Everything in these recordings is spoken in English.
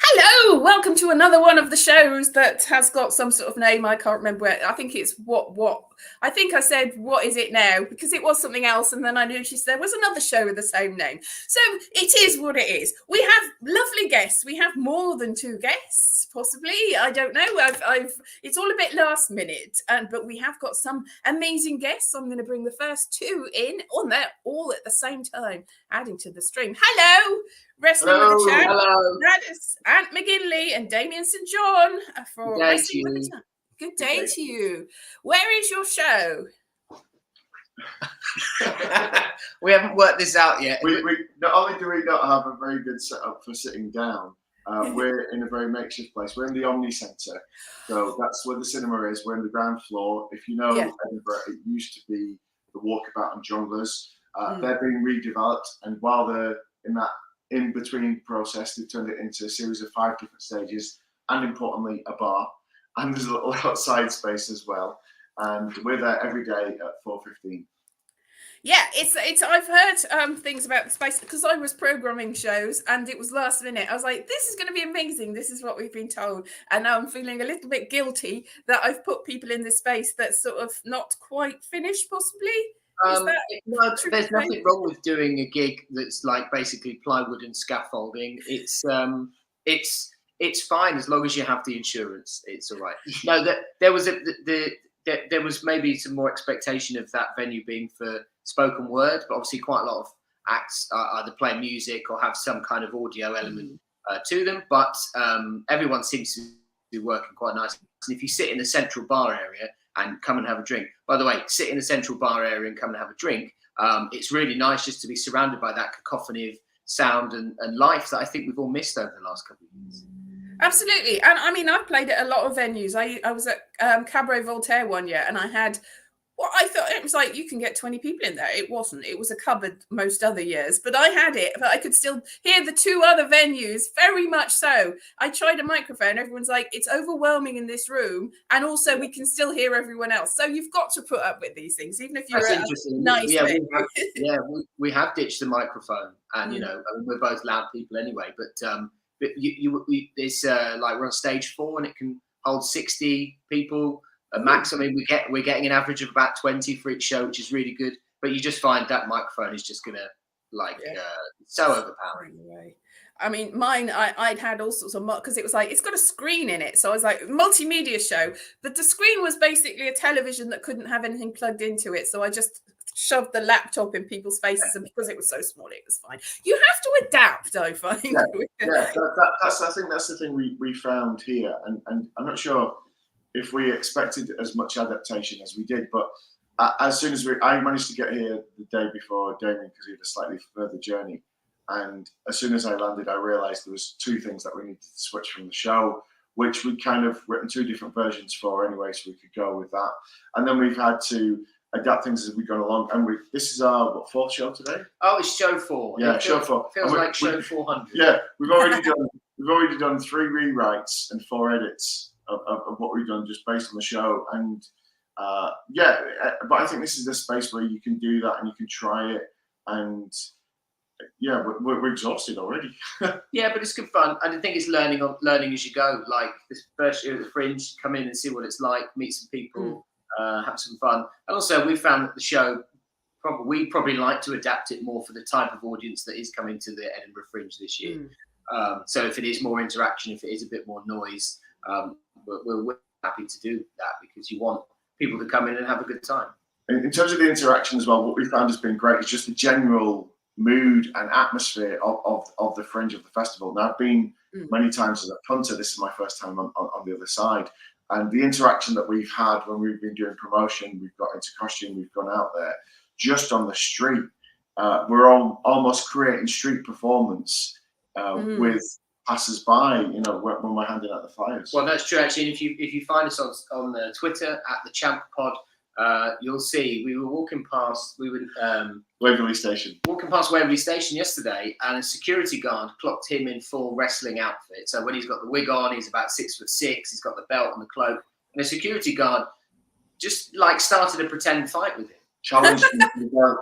Hello, welcome to another one of the shows that has got some sort of name. I can't remember it. I think it's what. I think I said, what is it now? Because it was something else. And then I noticed there was another show with the same name. So it is what it is. We have lovely guests. We have more than two guests, possibly. I don't know. It's all a bit last minute. But we have got some amazing guests. I'm going to bring the first two in on there all at the same time, adding to the stream. Hello. Wrestling with the Champ. Hello. That is Ant McGinley and Damien St. John for Wrestling with the Champ. Good day to you. Where is your show? We haven't worked this out yet. We not only do we not have a very good setup for sitting down, we're in a very makeshift place. We're in the Omni Centre, so that's where the cinema is. We're in the ground floor. If you know Edinburgh, it used to be the Walkabout and Jongleurs. They're being redeveloped, and while they're in that in-between process, they've turned it into a series of 5 different stages, and importantly, a bar. And there's a little outside space as well. And we're there every day at 4:15. Yeah, it's. I've heard things about the space because I was programming shows and it was last minute. I was like, this is going to be amazing. This is what we've been told. And now I'm feeling a little bit guilty that I've put people in this space that's sort of not quite finished, possibly. No, there's nothing wrong with doing a gig that's like basically plywood and scaffolding. It's fine as long as you have the insurance. It's all right. No, there was maybe some more expectation of that venue being for spoken word, but obviously quite a lot of acts either play music or have some kind of audio element to them. But everyone seems to be working quite nicely. And if you sit in the central bar area and come and have a drink. By the way, sit in the central bar area and come and have a drink. It's really nice just to be surrounded by that cacophony of sound and life that I think we've all missed over the last couple of years. Absolutely. And I mean, I've played at a lot of venues. I was at Cabaret Voltaire one year and I had, well, I thought it was like you can get 20 people in there. It wasn't. It was a cupboard most other years, but I had it. But I could still hear the two other venues, very much so. I tried a microphone. Everyone's like, it's overwhelming in this room. And also we can still hear everyone else. So you've got to put up with these things, even if you're nice. Yeah, we have ditched the microphone. And, you know, I mean, we're both loud people anyway. But it's like we're on stage 4 and it can hold 60 people. Max, I mean, we're getting an average of about 20 for each show, which is really good. But you just find that microphone is just gonna so overpowering. I mean, mine, I'd had all sorts of because it was like it's got a screen in it, so I was like multimedia show, but the screen was basically a television that couldn't have anything plugged into it, so I just shoved the laptop in people's faces, and because it was so small, it was fine. You have to adapt, I find. I think that's the thing we found here, and I'm not sure if we expected as much adaptation as we did, but as soon as I managed to get here the day before Damien because he had a slightly further journey, and as soon as I landed, I realised there was 2 things that we needed to switch from the show, which we'd kind of written 2 different versions for anyway, so we could go with that. And then we've had to adapt things as we've gone along, and this is our 4th show today. Oh, it's show 4. Yeah, show 4. Feels like show 400. Yeah, we've already done 3 rewrites and 4 edits of what we've done just based on the show, and but I think this is the space where you can do that and you can try it, and we're exhausted already. Yeah, but it's good fun, and I think it's learning as you go. Like this first year at the Fringe, come in and see what it's like, meet some people, have some fun, and also we found that the show we probably like to adapt it more for the type of audience that is coming to the Edinburgh Fringe this year. So if it is more interaction, if it is a bit more noise. We're happy to do that because you want people to come in and have a good time. In terms of the interaction as well, what we found has been great is just the general mood and atmosphere of the Fringe of the festival. Now, I've been many times as a punter. This is my first time on the other side. And the interaction that we've had when we've been doing promotion, we've got into costume, we've gone out there, just on the street. We're almost creating street performance with passers-by, you know, when we're handing out the flyers. Well, that's true, actually. And if you find us on Twitter at the Champ Pod, you'll see we were walking past. Waverley Station. Walking past Waverley Station yesterday, and a security guard clocked him in full wrestling outfit. So when he's got the wig on, he's about 6'6". He's got the belt and the cloak, and the security guard just like started a pretend fight with him. Challenged him to the belt.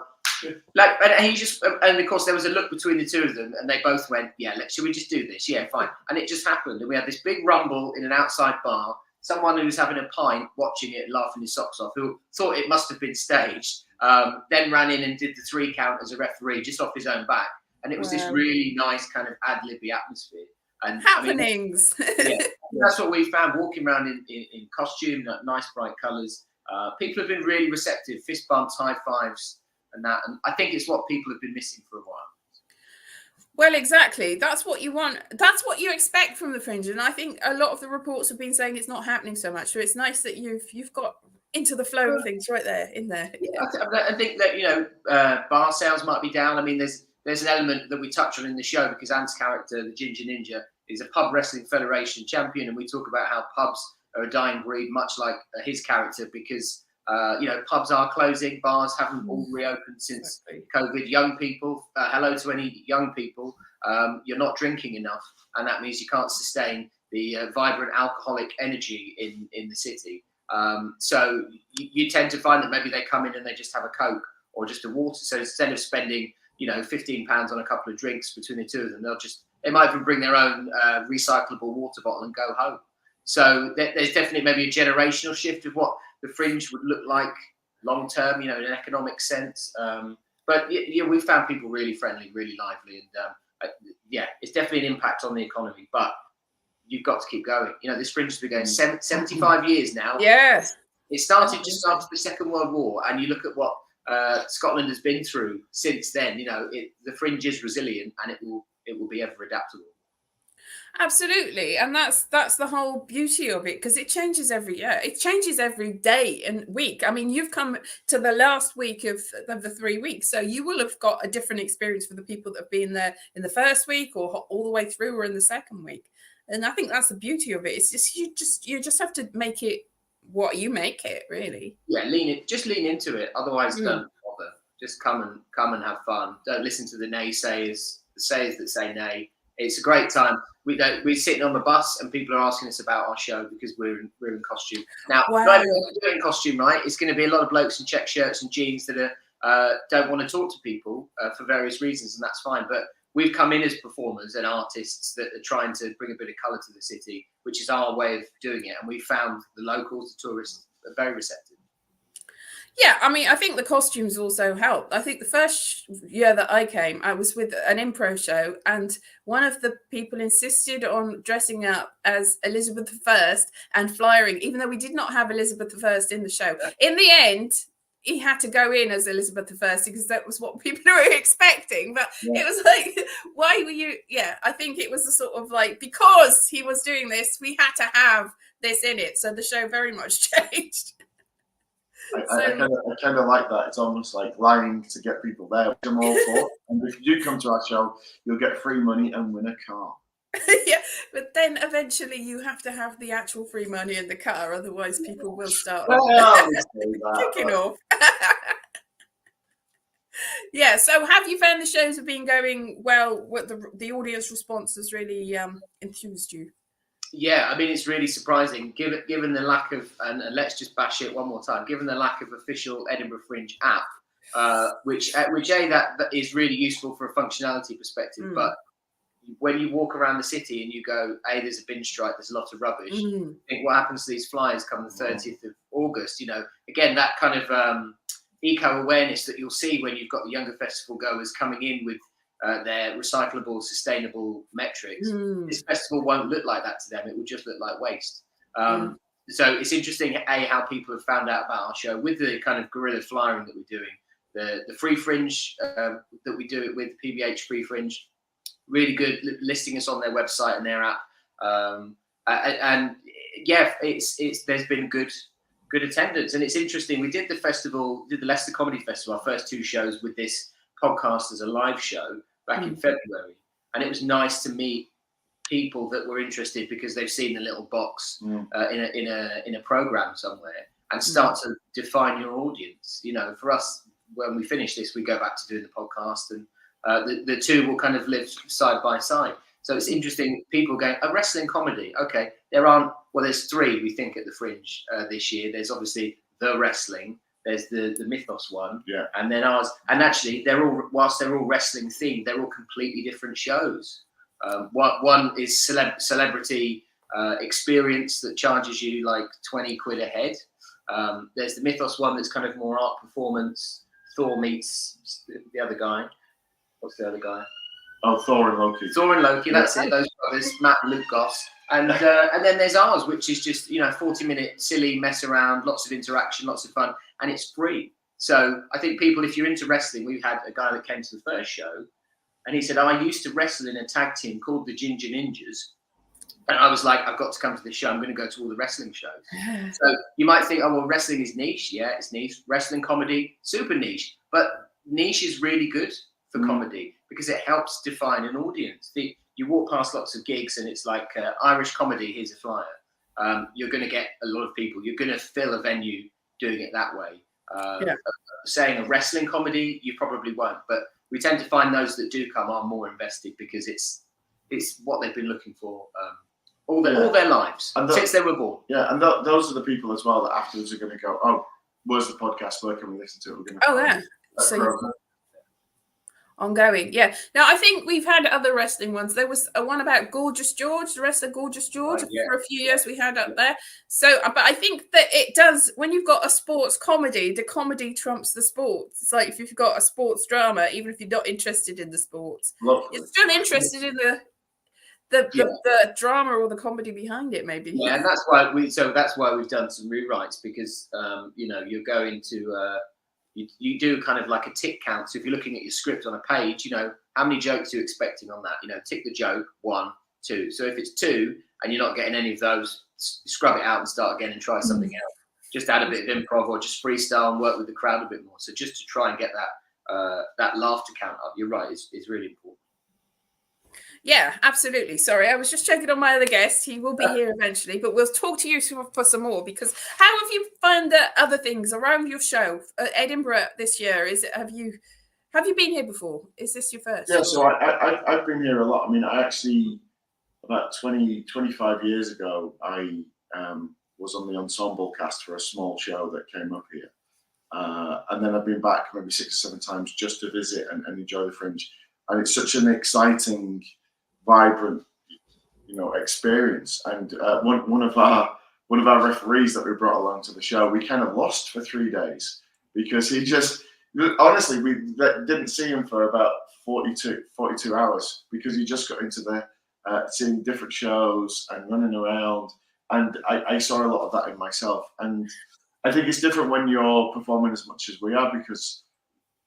Like, and he just, and of course there was a look between the two of them, and they both went, "Yeah, should we just do this? Yeah, fine." And it just happened, and we had this big rumble in an outside bar. Someone who was having a pint, watching it, laughing his socks off, who thought it must have been staged, then ran in and did the 3 count as a referee just off his own back, and it was this really nice kind of ad-libby atmosphere. And happenings. I mean, yeah, that's what we found walking around in costume, nice bright colours. People have been really receptive, fist bumps, high fives, and that. And I think it's what people have been missing for a while. Well, exactly. That's what you want. That's what you expect from the Fringe. And I think a lot of the reports have been saying it's not happening so much. So it's nice that you've got into the flow of things right there, in there. Yeah. I think that, bar sales might be down. I mean, there's an element that we touch on in the show because Ant's character, the Ginger Ninja, is a pub wrestling federation champion. And we talk about how pubs are a dying breed, much like his character, because pubs are closing, bars haven't all reopened since COVID. Young people, hello to any young people, you're not drinking enough, and that means you can't sustain the vibrant alcoholic energy in the city. So you tend to find that maybe they come in and they just have a Coke or just a water. So instead of spending £15 on a couple of drinks between the two of them, they might even bring their own recyclable water bottle and go home. So there's definitely maybe a generational shift of what the Fringe would look like long term, in an economic sense. But we found people really friendly, really lively, and it's definitely an impact on the economy. But you've got to keep going. This Fringe has been going 75 years now. Yes, it started just after the Second World War, and you look at what Scotland has been through since then. The Fringe is resilient, and it will be ever adaptable. Absolutely, and that's the whole beauty of it, because it changes every year. It changes every day and week. I mean, you've come to the last week of the 3 weeks, so you will have got a different experience for the people that have been there in the first week or all the way through or in the second week. And I think that's the beauty of it. It's just you just have to make it what you make it, really. Yeah, lean into it. Otherwise, don't bother. Just come and have fun. Don't listen to the naysayers, the sayers that say nay. It's a great time. We're sitting on the bus and people are asking us about our show because we're in costume. Now, not everyone's doing costume, right? It's going to be a lot of blokes in check shirts and jeans that don't want to talk to people for various reasons, and that's fine. But we've come in as performers and artists that are trying to bring a bit of colour to the city, which is our way of doing it. And we found the locals, the tourists, are very receptive. Yeah, I mean, I think the costumes also helped. I think the first year that I came, I was with an improv show, and one of the people insisted on dressing up as Elizabeth I and flyering, even though we did not have Elizabeth I in the show. In the end, he had to go in as Elizabeth I because that was what people were expecting. But it was like, why were you? Yeah, I think it was the sort of like, because he was doing this, we had to have this in it. So the show very much changed. I kind of like that. It's almost like lying to get people there, which I'm all for. And if you do come to our show, you'll get free money and win a car. Yeah, but then eventually you have to have the actual free money in the car, otherwise people will start kicking off. Yeah, so have you found the shows have been going well? What the audience response has really enthused you? Yeah, I mean, it's really surprising, given the lack of, and let's just bash it one more time, given the lack of official Edinburgh Fringe app, which that is really useful for a functionality perspective. But when you walk around the city and you go, hey, there's a binge strike, there's a lot of rubbish. I think what happens to these flyers come the 30th of August, again, that kind of eco-awareness that you'll see when you've got the younger festival goers coming in with their recyclable, sustainable metrics. This festival won't look like that to them. It will just look like waste. So it's interesting, how people have found out about our show with the kind of guerrilla flyering that we're doing, the free fringe that we do it with, PBH Free Fringe, really good, listing us on their website and their app. And yeah, there's been good attendance, and it's interesting. We did the Leicester Comedy Festival, our first 2 shows with this podcast as a live show back in February, and it was nice to meet people that were interested because they've seen the little box in a program somewhere and start to define your audience. For us, when we finish this, we go back to doing the podcast, and the two will kind of live side by side. So it's interesting. People going, a wrestling comedy. Okay, there's 3 we think at the Fringe this year. There's obviously the wrestling, There's the Mythos one, Yeah. and then ours. And actually, whilst they're all wrestling themed, they're all completely different shows. One is celebrity experience that charges you like 20 quid a head. There's the Mythos one that's kind of more art performance. Thor meets the other guy. What's the other guy? Oh, Thor and Loki. Thor and Loki, that's it. Those brothers, Matt and Luke Goss. And then there's ours, which is just 40-minute silly mess around, lots of interaction, lots of fun, and it's free. So I think people, if you're into wrestling, we had a guy that came to the first show, and he said, I used to wrestle in a tag team called the Ginger Ninjas. And I was like, I've got to come to this show. I'm going to go to all the wrestling shows. So you might think, oh, well, wrestling is niche. Yeah, it's niche. Wrestling comedy, super niche. But niche is really good for comedy because it helps define an audience. You walk past lots of gigs and it's like Irish comedy, here's a flyer. You're going to get a lot of people. You're going to fill a venue doing it that way. Saying a wrestling comedy, you probably won't. But we tend to find those that do come are more invested because it's what they've been looking for all their lives since they were born. Yeah, and those are the people as well that afterwards are going to go, oh, where's the podcast? Where can we listen to it? We're going to so ongoing. Yeah. Now I think we've had other wrestling ones. There was one about Gorgeous George, the wrestler Gorgeous George. For a few years we had up there. So, but I think that it does, when you've got a sports comedy, the comedy trumps the sports. It's like if you've got a sports drama, even if you're not interested in the sports, you're still interested in the drama or the comedy behind it, maybe. Yeah, and that's why we've done some rewrites because you're going to you do kind of like a tick count. So if you're looking at your script on a page, how many jokes are you expecting on that? Tick the joke, 1, 2. So if it's 2 and you're not getting any of those, scrub it out and start again and try something else. Just add a bit of improv or just freestyle and work with the crowd a bit more. So just to try and get that laughter count up, you're right, is really important. Yeah, absolutely. Sorry, I was just checking on my other guest. He will be here eventually, but we'll talk to you for some more because how have you found other things around your show? Edinburgh this year, have you been here before? Is this your first? Yeah, so I've been here a lot. I mean, I actually, about 25 years ago, I was on the ensemble cast for a small show that came up here. And then I've been back maybe 6 or 7 times just to visit and enjoy the Fringe. And it's such an exciting, vibrant, experience. And one of our referees that we brought along to the show, we kind of lost for 3 days because he just, honestly, we didn't see him for about 42 hours because he just got into the seeing different shows and running around. And I saw a lot of that in myself. And I think it's different when you're performing as much as we are because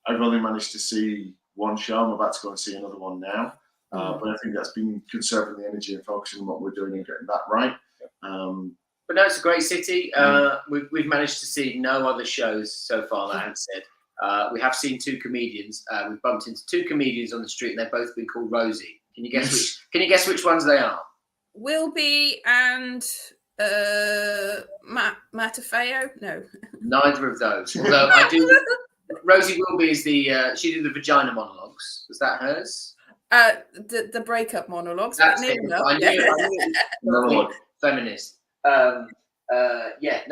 I've only managed to see one show. I'm about to go and see another one now. But I think that's been conserving the energy and focusing on what we're doing and getting that right. But no, it's a great city. We've managed to see no other shows so far, that Ant said. We have seen 2 comedians. We've bumped into 2 comedians on the street and they've both been called Rosie. Can you guess which ones they are? Wilby and Matafeo? No. Neither of those. Although I do. Rosie Wilby is she did the vagina monologues. Was that hers? The breakup monologues. That's it. I knew feminist. No,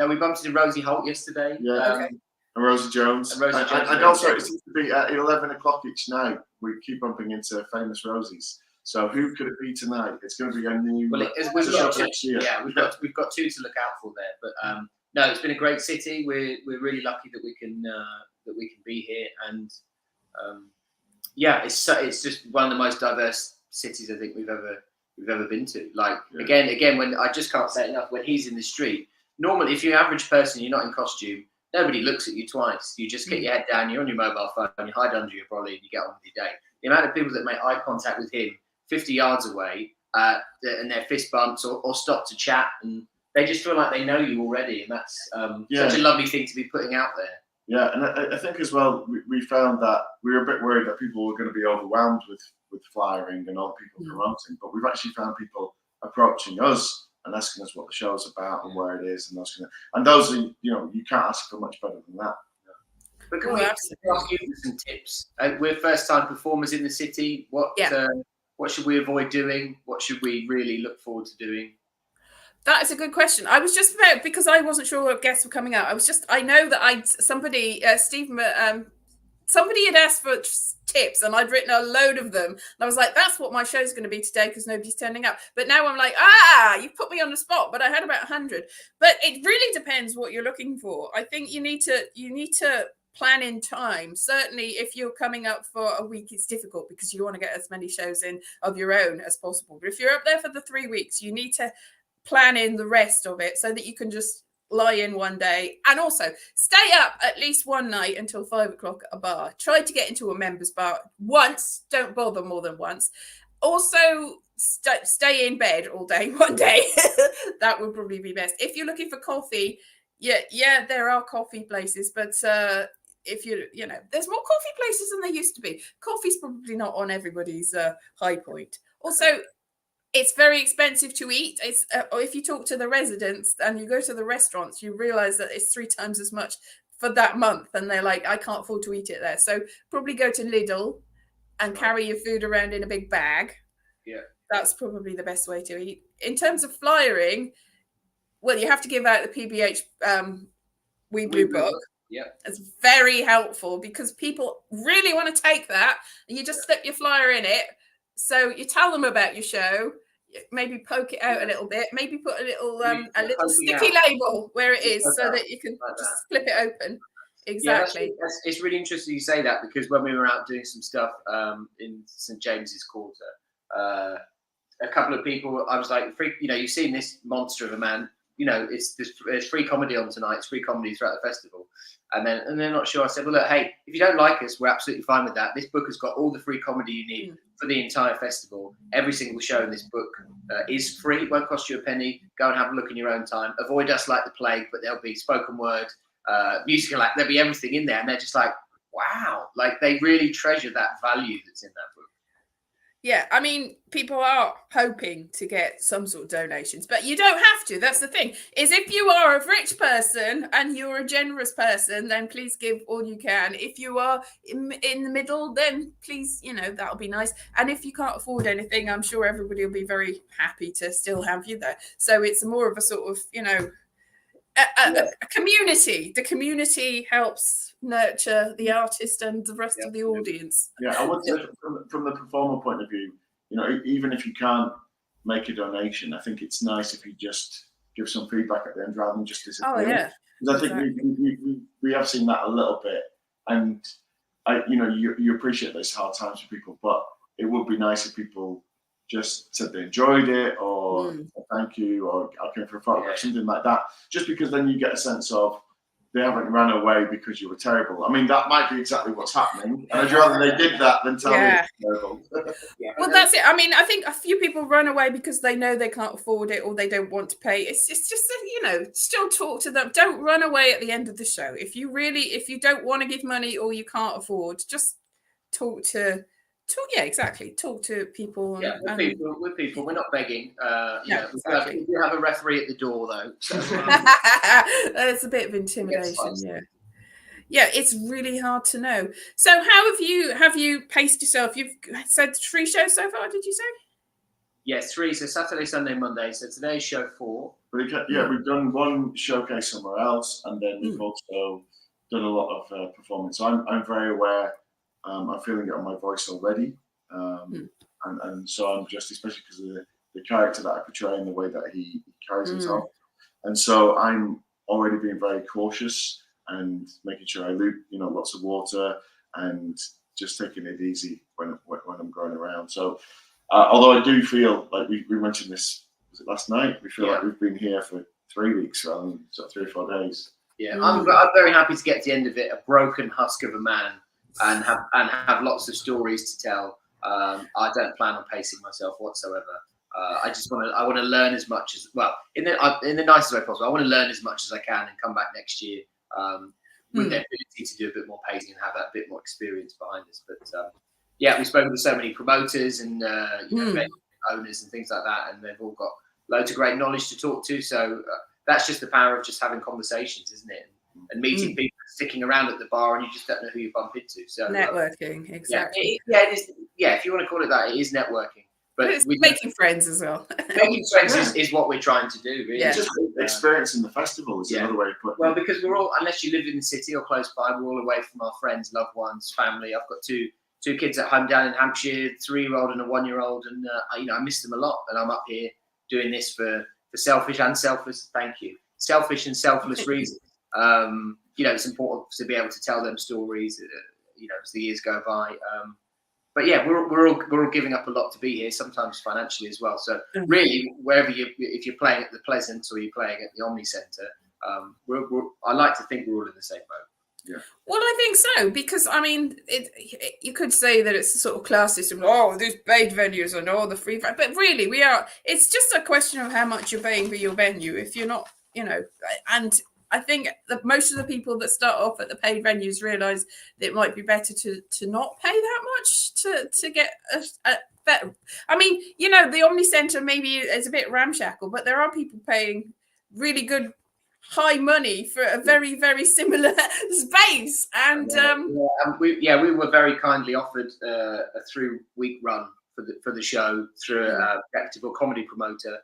we bumped into Rosie Holt yesterday. Yeah. And Rosie Jones. And also, it seems to be at 11 o'clock each night. We keep bumping into famous Rosies. So who could it be tonight? It's going to be a new. Well, we've got 2. Yeah, we've got 2 to look out for there. But no, it's been a great city. We're really lucky that we can be here, and it's just one of the most diverse cities I think we've ever been to. Like again, when I just can't say it enough. When he's in the street, normally if you're an average person, you're not in costume. Nobody looks at you twice. You just get your head down. You're on your mobile phone. You hide under your brolly, and you get on with your day. The amount of people that make eye contact with him 50 yards away, and their fist bumps or stop to chat, and they just feel like they know you already, and that's such a lovely thing to be putting out there. Yeah, and I think as well, we found that we were a bit worried that people were going to be overwhelmed with flyering and all the people promoting, but we've actually found people approaching us and asking us what the show's about and where it is, and those are, you can't ask for much better than that. But can we ask you for some tips? We're first-time performers in the city. What should we avoid doing? What should we really look forward to doing? That is a good question. I was just about, because I wasn't sure what guests were coming out. I know that somebody had asked for tips and I'd written a load of them. And I was like, that's what my show's going to be today because nobody's turning up. But now I'm like, you've put me on the spot. But I had about 100. But it really depends what you're looking for. I think you need to plan in time. Certainly, if you're coming up for a week, it's difficult because you want to get as many shows in of your own as possible. But if you're up there for the 3 weeks, you need to plan in the rest of it so that you can just lie in one day, and also stay up at least one night until 5 o'clock at a bar. Try to get into a members bar once. Don't bother more than once. Also, stay in bed all day one day. That would probably be best. If you're looking for coffee, yeah, there are coffee places, but if there's more coffee places than there used to be. Coffee's probably not on everybody's high point. Also, it's very expensive to eat. It's if you talk to the residents and you go to the restaurants, you realize that it's 3 times as much for that month. And they're like, I can't afford to eat it there. So probably go to Lidl and carry your food around in a big bag. Yeah. That's probably the best way to eat. In terms of flyering, well, you have to give out the PBH Wee Blue Book. Yeah. It's very helpful because people really want to take that. And you just slip your flyer in it. So you tell them about your show, maybe poke it out a little bit, maybe put a little sticky label where it is so that you can just flip it open. Exactly. Yeah, it's really interesting you say that because when we were out doing some stuff in St James's Quarter, a couple of people, I was like, you've seen this monster of a man. There's free comedy on tonight. It's free comedy throughout the festival. And they're not sure. I said, well, look, hey, if you don't like us, we're absolutely fine with that. This book has got all the free comedy you need for the entire festival. Every single show in this book is free. It won't cost you a penny. Go and have a look in your own time. Avoid us like the plague, but there'll be spoken word, musical act. There'll be everything in there. And they're just like, wow. Like they really treasure that value that's in that book. Yeah, I mean, people are hoping to get some sort of donations, but you don't have to. That's the thing, is if you are a rich person and you're a generous person, then please give all you can. If you are in the middle, then please, that'll be nice. And if you can't afford anything, I'm sure everybody will be very happy to still have you there. So it's more of a sort of, a community. The community helps nurture the artist and the rest of the audience. Yeah, I would say from the performer point of view, even if you can't make a donation, I think it's nice if you just give some feedback at the end rather than just disappear. Oh yeah, because I think we have seen that a little bit, and you appreciate those hard times for people, but it would be nice if people just said they enjoyed it or thank you or I came for a photograph, something like that. Just because then you get a sense of they haven't ran away because you were terrible. I mean, that might be exactly what's happening. And I'd rather they did that than tell me it's terrible. Well, that's it. I mean, I think a few people run away because they know they can't afford it or they don't want to pay. It's just that, still talk to them. Don't run away at the end of the show. If you don't want to give money or you can't afford, just talk to people. Yeah, with people. We're not begging. Exactly. We do have a referee at the door, though. So. That's a bit of intimidation. Yeah, it's really hard to know. So, how have you paced yourself? You've said 3 shows so far. Did you say? Yes, 3. So Saturday, Sunday, Monday. So today's show 4. We've done 1 showcase somewhere else, and then we've also done a lot of performance. So I'm very aware. I'm feeling it on my voice already, and so I'm just, especially because of the character that I portray and the way that he carries himself, and so I'm already being very cautious and making sure I loop, lots of water and just taking it easy when I'm going around. So, although I do feel like we mentioned this, was it last night? We feel like we've been here for 3 weeks rather than sort of 3 or 4 days. Yeah, I'm very happy to get to the end of it, a broken husk of a man. And have lots of stories to tell. I don't plan on pacing myself whatsoever. I want to learn as much as in the nicest way possible. I want to learn as much as I can and come back next year with the ability to do a bit more pacing and have that bit more experience behind us. But we've spoken to so many promoters and owners and things like that, and they've all got loads of great knowledge to talk to. So that's just the power of just having conversations, isn't it? And meeting people, sticking around at the bar, and you just don't know who you bump into. So networking, exactly. It is. Yeah, if you want to call it that, it is networking. But it's making friends as well. Making friends is what we're trying to do, really. Yeah. Just experiencing the festival is another way of putting it. Well, because we're all, unless you live in the city or close by, we're all away from our friends, loved ones, family. I've got two kids at home down in Hampshire, 3-year-old and a 1-year-old, and I miss them a lot. And I'm up here doing this for selfish and selfless. Thank you. Selfish and selfless reasons. It's important to be able to tell them stories. As the years go by. But yeah, we're all giving up a lot to be here, sometimes financially as well. So really, wherever if you're playing at the Pleasance or you're playing at the Omni Centre, I like to think we're all in the same boat. Yeah. Well, I think so, because I mean, you could say that it's a sort of class system. Oh, these paid venues and all the free, but really, we are. It's just a question of how much you're paying for your venue. If you're not, and I think that most of the people that start off at the paid venues realise that it might be better to not pay that much to get a better. I mean, the Omni Centre maybe is a bit ramshackle, but there are people paying really good high money for a very, very similar space. And we were very kindly offered a 3-week run for the show through a reputable comedy promoter.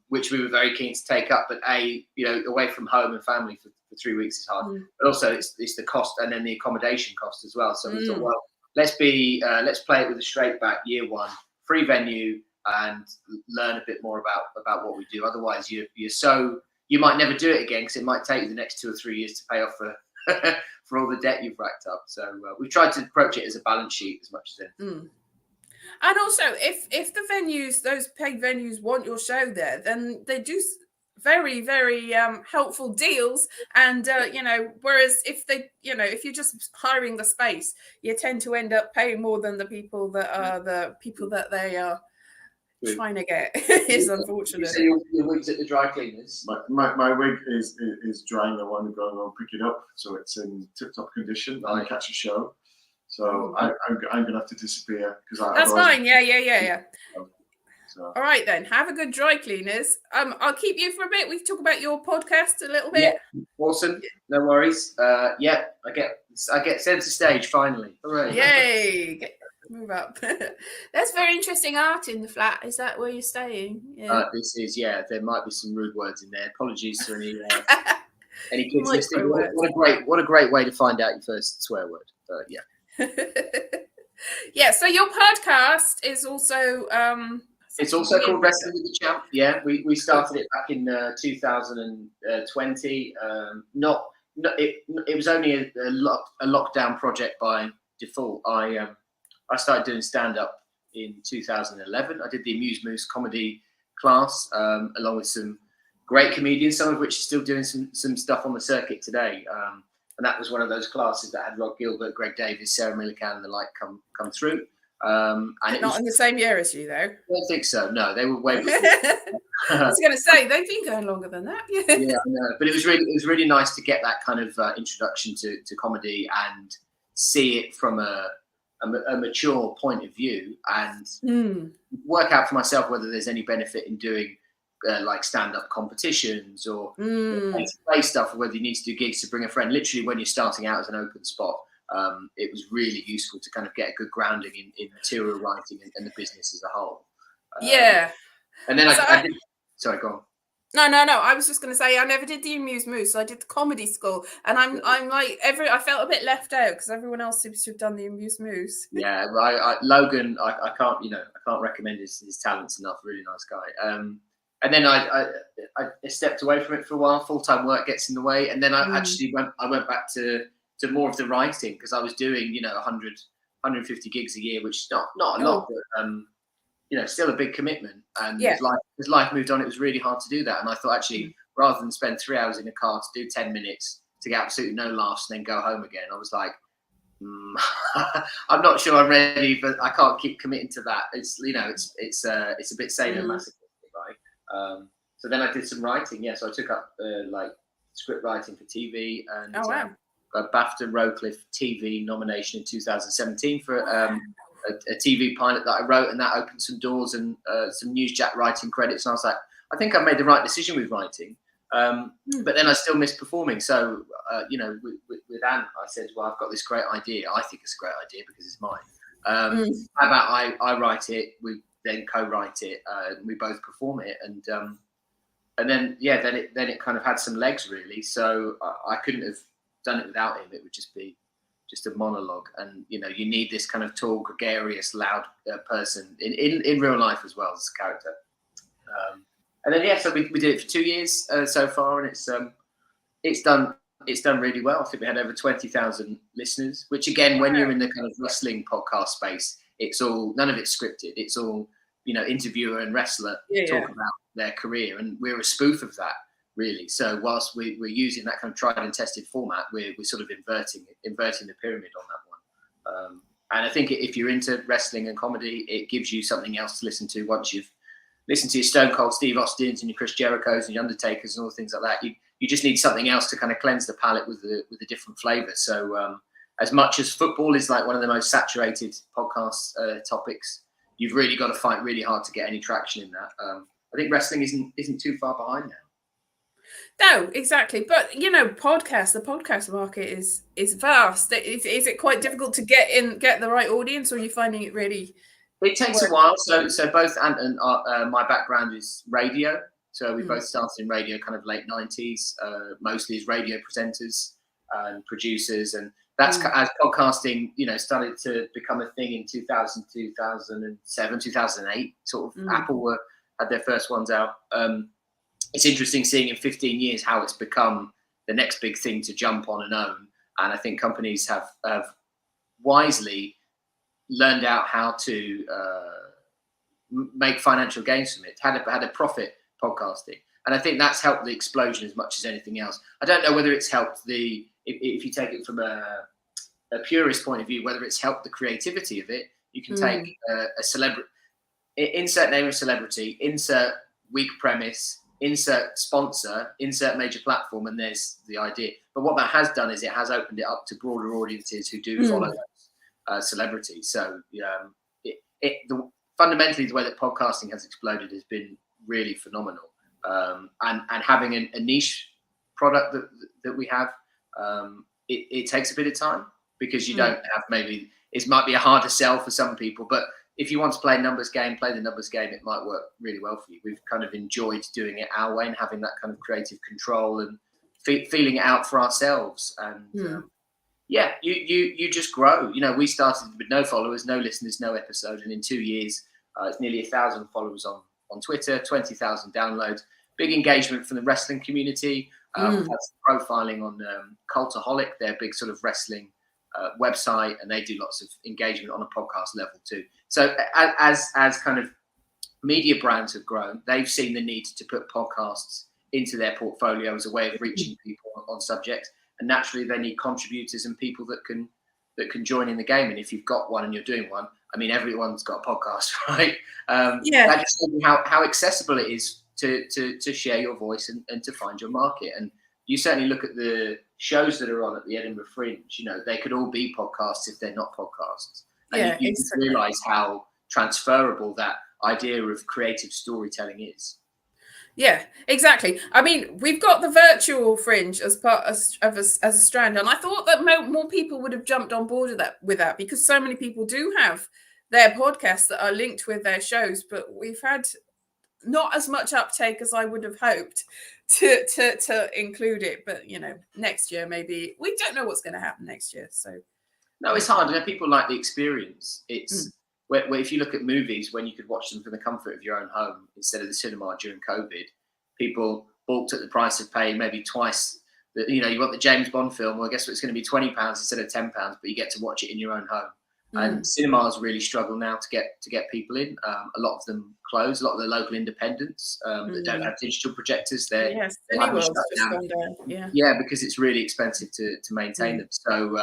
Which we were very keen to take up, but away from home and family for 3 weeks is hard. But also it's the cost and then the accommodation cost as well. So we thought, well, let's play it with a straight back year one, free venue, and learn a bit more about what we do. Otherwise, you might never do it again because it might take you the next 2 or 3 years to pay off for all the debt you've racked up. So we've tried to approach it as a balance sheet as much as anything. And also, if the venues, those paid venues, want your show there, then they do very, very helpful deals. And whereas if you're just hiring the space, you tend to end up paying more than the people that they are trying to get. It's unfortunate. You say your wig's at the dry cleaners. My wig is drying. I want to go pick it up, so it's in tip-top condition. I'll catch a show. So I'm going to have to disappear because that's fine. Yeah. So. All right then. Have a good dry cleaners. I'll keep you for a bit. We can talk about your podcast a little bit. Yeah, awesome. No worries. I get centre stage finally. Hooray! Yay! Move up. That's very interesting art in the flat. Is that where you're staying? Yeah. This is There might be some rude words in there. Apologies to any kids listening. What a great way to find out your first swear word. Yeah. Yeah, so your podcast is also it's also called Wrestling with the Champ. Yeah, we started it back in 2020. It was only a lockdown project by default. I started doing stand-up in 2011. I did the Amuse Moose comedy class along with some great comedians, some of which are still doing some stuff on the circuit today. And that was one of those classes that had Rod Gilbert, Greg Davies, Sarah Millican, and the like come through. And not in the same year as you, though. I don't think so. No, they were way before. I was going to say they've been going longer than that. Yeah, I know. But it was really nice to get that kind of introduction to comedy and see it from a mature point of view and work out for myself whether there's any benefit in doing. Like stand-up competitions or play stuff, or whether you need to do gigs to bring a friend. Literally, when you're starting out as an open spot, it was really useful to kind of get a good grounding in material writing and the business as a whole. Yeah. And then I did. Sorry, go on. No. I was just going to say I never did the Amuse Moose. I did the comedy school, and I'm like I felt a bit left out because everyone else seems to have done the Amuse Moose. Yeah, Logan, I can't recommend his talents enough. Really nice guy. And then I stepped away from it for a while. Full-time work gets in the way, and then I went back to more of the writing because I was doing 100, 150 gigs a year, which is not a lot, but still a big commitment. And as life moved on, it was really hard to do that. And I thought actually, rather than spend 3 hours in a car to do 10 minutes to get absolutely no laughs and then go home again, I was like, I'm not sure I'm ready, but I can't keep committing to that. It's it's a bit sadomasochistic, right? So then I did some writing. So I took up script writing for TV and got a BAFTA Rowcliffe TV nomination in 2017 for a TV pilot that I wrote, and that opened some doors and some newsjack writing credits. And I was like, I think I made the right decision with writing. But then I still miss performing. So with Anne, I said, well, I've got this great idea. I think it's a great idea because it's mine. How about I write it? then co-write it, and we both perform it, and then it kind of had some legs really. So I couldn't have done it without him. It would just be just a monologue, and you need this kind of tall, gregarious, loud person in real life as well as a character. And then so we did it for 2 years so far, and it's done really well. I think we had over 20,000 listeners, which again, when you're in the kind of wrestling podcast space, it's all, none of it's scripted. It's all, interviewer and wrestler talk about their career, and we're a spoof of that, really. So whilst we're using that kind of tried and tested format, we're sort of inverting the pyramid on that one. And I think if you're into wrestling and comedy, it gives you something else to listen to once you've listened to your Stone Cold Steve Austins and your Chris Jerichos and your Undertakers and all things like that. You just need something else to kind of cleanse the palate with a different flavour. So as much as football is like one of the most saturated podcast topics, you've really got to fight really hard to get any traction in that. I think wrestling isn't too far behind now. No, exactly. But the podcast market is vast. Is it quite difficult to get the right audience, or are you finding it really? It takes a while. So both Ant and my background is radio. So we both started in radio, kind of late 90s, mostly as radio presenters and producers, and that's as podcasting, started to become a thing in 2000, 2007, 2008. Sort of Apple had their first ones out. It's interesting seeing in 15 years how it's become the next big thing to jump on and own. And I think companies have wisely learned out how to make financial gains from it, had a profit podcasting. And I think that's helped the explosion as much as anything else. I don't know whether it's helped if you take it from a purist point of view, whether it's helped the creativity of it. You can take a celebrity, insert name of celebrity, insert weak premise, insert sponsor, insert major platform, and there's the idea. But what that has done is it has opened it up to broader audiences who do follow those celebrities. So fundamentally, the way that podcasting has exploded has been really phenomenal. And having a niche product that we have, it takes a bit of time, because you don't have, maybe it might be a harder sell for some people, but if you want to play the numbers game, it might work really well for you. We've kind of enjoyed doing it our way and having that kind of creative control and feeling it out for ourselves. And you just grow. We started with no followers, no listeners, no episode, and in 2 years, it's nearly 1,000 followers on Twitter, 20,000 downloads, big engagement from the wrestling community. We've had profiling on Cultaholic, their big sort of wrestling website, and they do lots of engagement on a podcast level too. So as kind of media brands have grown, they've seen the need to put podcasts into their portfolio as a way of reaching people on subjects, and naturally they need contributors and people that can join in the game. And if you've got one and you're doing one, I mean, everyone's got a podcast, right? That just shows you how accessible it is to share your voice and to find your market. And you certainly look at the shows that are on at the Edinburgh Fringe, they could all be podcasts if they're not podcasts. And you realise how transferable that idea of creative storytelling is. Yeah, exactly. I mean, we've got the virtual Fringe as part as a strand, and I thought that more people would have jumped on board with that because so many people do have their podcasts that are linked with their shows, but we've had not as much uptake as I would have hoped to include it. But next year maybe. We don't know what's going to happen next year, so no, it's hard. People like the experience. It's where if you look at movies, when you could watch them from the comfort of your own home instead of the cinema during COVID, people balked at the price of paying maybe twice. You want the James Bond film, well, guess what? It's going to be £20 instead of £10, but you get to watch it in your own home. And cinemas really struggle now to get people in. A lot of them close. A lot of the local independents that don't have digital projectors, they're shut down. Yeah, because it's really expensive to maintain them. So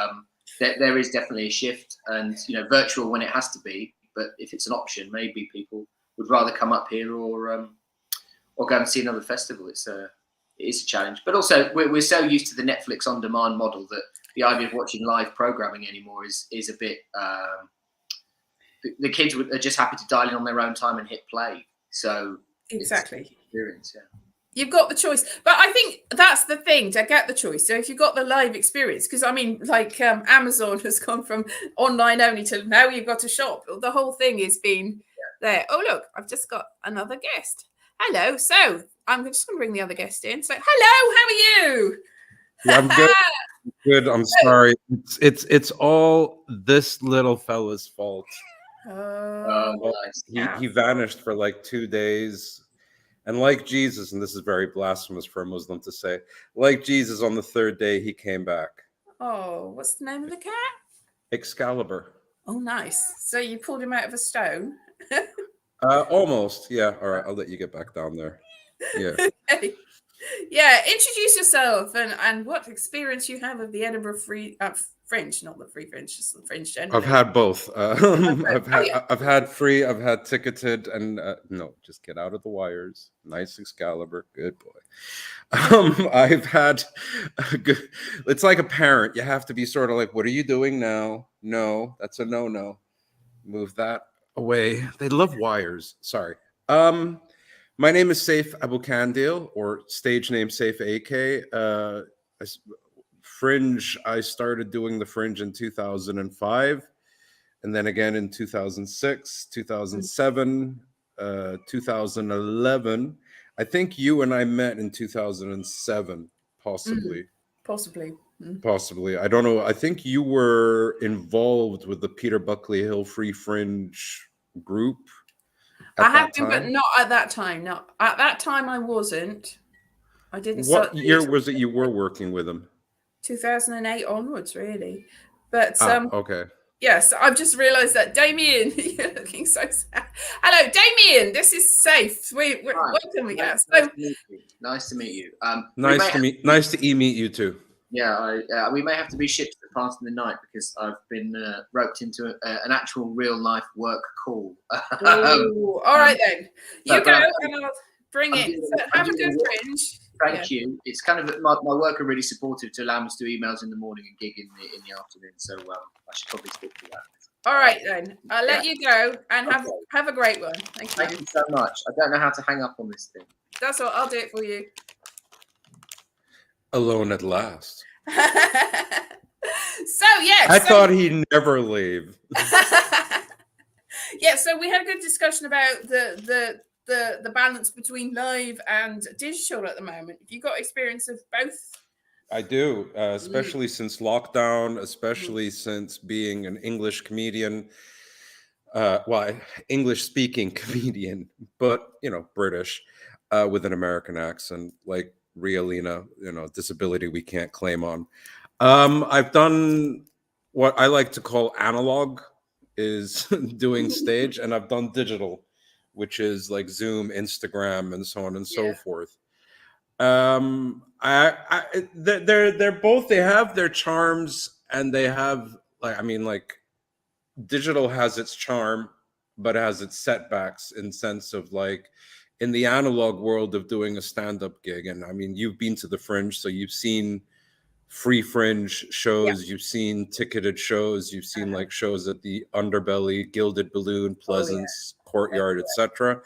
there is definitely a shift, and virtual when it has to be. But if it's an option, maybe people would rather come up here or go and see another festival. It is a challenge, but also we're so used to the Netflix on demand model that the idea of watching live programming anymore is a bit. The kids are just happy to dial in on their own time and hit play. So exactly, experience, You've got the choice, but I think that's the thing, to get the choice. So if you've got the live experience, because I mean, like Amazon has gone from online only to now you've got to shop. The whole thing has been There. Oh, look, I've just got another guest. Hello. So I'm just going to bring the other guest in. So, hello, how are you? Yeah, I'm good. Good. I'm sorry. It's all this little fella's fault. Oh, He vanished for like 2 days, and like Jesus, and this is very blasphemous for a Muslim to say, like Jesus, on the third day he came back. oh, what's the name of the cat? Excalibur. Oh, nice. So you pulled him out of a stone. Almost. Yeah. All right. I'll let you get back down there. Yeah. Okay. Yeah, introduce yourself and what experience you have of the Edinburgh Fringe, not the Free Fringe, just the Fringe generally. I've had both. Okay. I've had free. I've had ticketed, and no, just get out of the wires. Nice Excalibur, good boy. I've had a good. It's like a parent. You have to be sort of like, "What are you doing now?" No, that's a no. Move that away. They love wires. Sorry. My name is Saif AK, or stage name Saif AK. Fringe, I started doing the Fringe in 2005, and then again in 2006, 2007, 2011. I think you and I met in 2007, possibly. Possibly. Possibly. I don't know. I think you were involved with the Peter Buckley Hill Free Fringe group. I have been, but not at that time. No, at that time I wasn't. I didn't. What year was it you were working with him? 2008 onwards, really. But okay. Yes, I've just realised that Damien, you're looking so sad. Hello, Damien. This is Saif. We're welcome again. Nice to meet you. Nice to meet you too. Yeah, we may have to be shipped to the past in the night because I've been roped into an actual real life work call. Ooh, all right then. You go and I'll bring it. Have a good Fringe. Thank you. It's kind of my work are really supportive to allow me to do emails in the morning and gig in the afternoon. So I should probably stick to that. All right then. I'll let you go and have a great one. Thank you. Thank you so much. I don't know how to hang up on this thing. That's all. I'll do it for you. Alone at last. So yeah. I thought he'd never leave. Yeah. So we had a good discussion about the balance between live and digital at the moment. Have you got experience of both? I do, especially since lockdown, especially since being an English comedian, English-speaking comedian, but, British, with an American accent, like Rialina, disability we can't claim on. I've done what I like to call analog, is doing stage, and I've done digital, which is like Zoom, Instagram, and so on and so forth. They're both, they have their charms, and they have digital has its charm, but has its setbacks in sense of like in the analog world of doing a stand-up gig. And I mean, you've been to the Fringe, so you've seen free Fringe shows, you've seen ticketed shows, you've seen like shows at the Underbelly, Gilded Balloon, Pleasance, Courtyard, etc.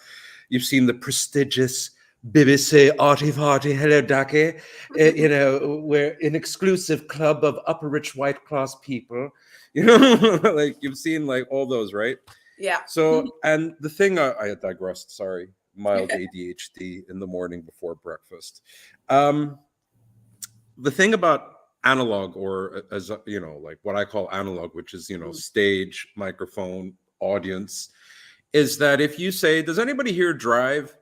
You've seen the prestigious BBC Arty Farty Hello Ducky, we're an exclusive club of upper rich white class people, like you've seen like all those, right? Yeah. So, and the thing I digressed, sorry, mild ADHD in the morning before breakfast. The thing about analog, or as like what I call analog, which is, stage, microphone, audience, is that if you say, does anybody here drive?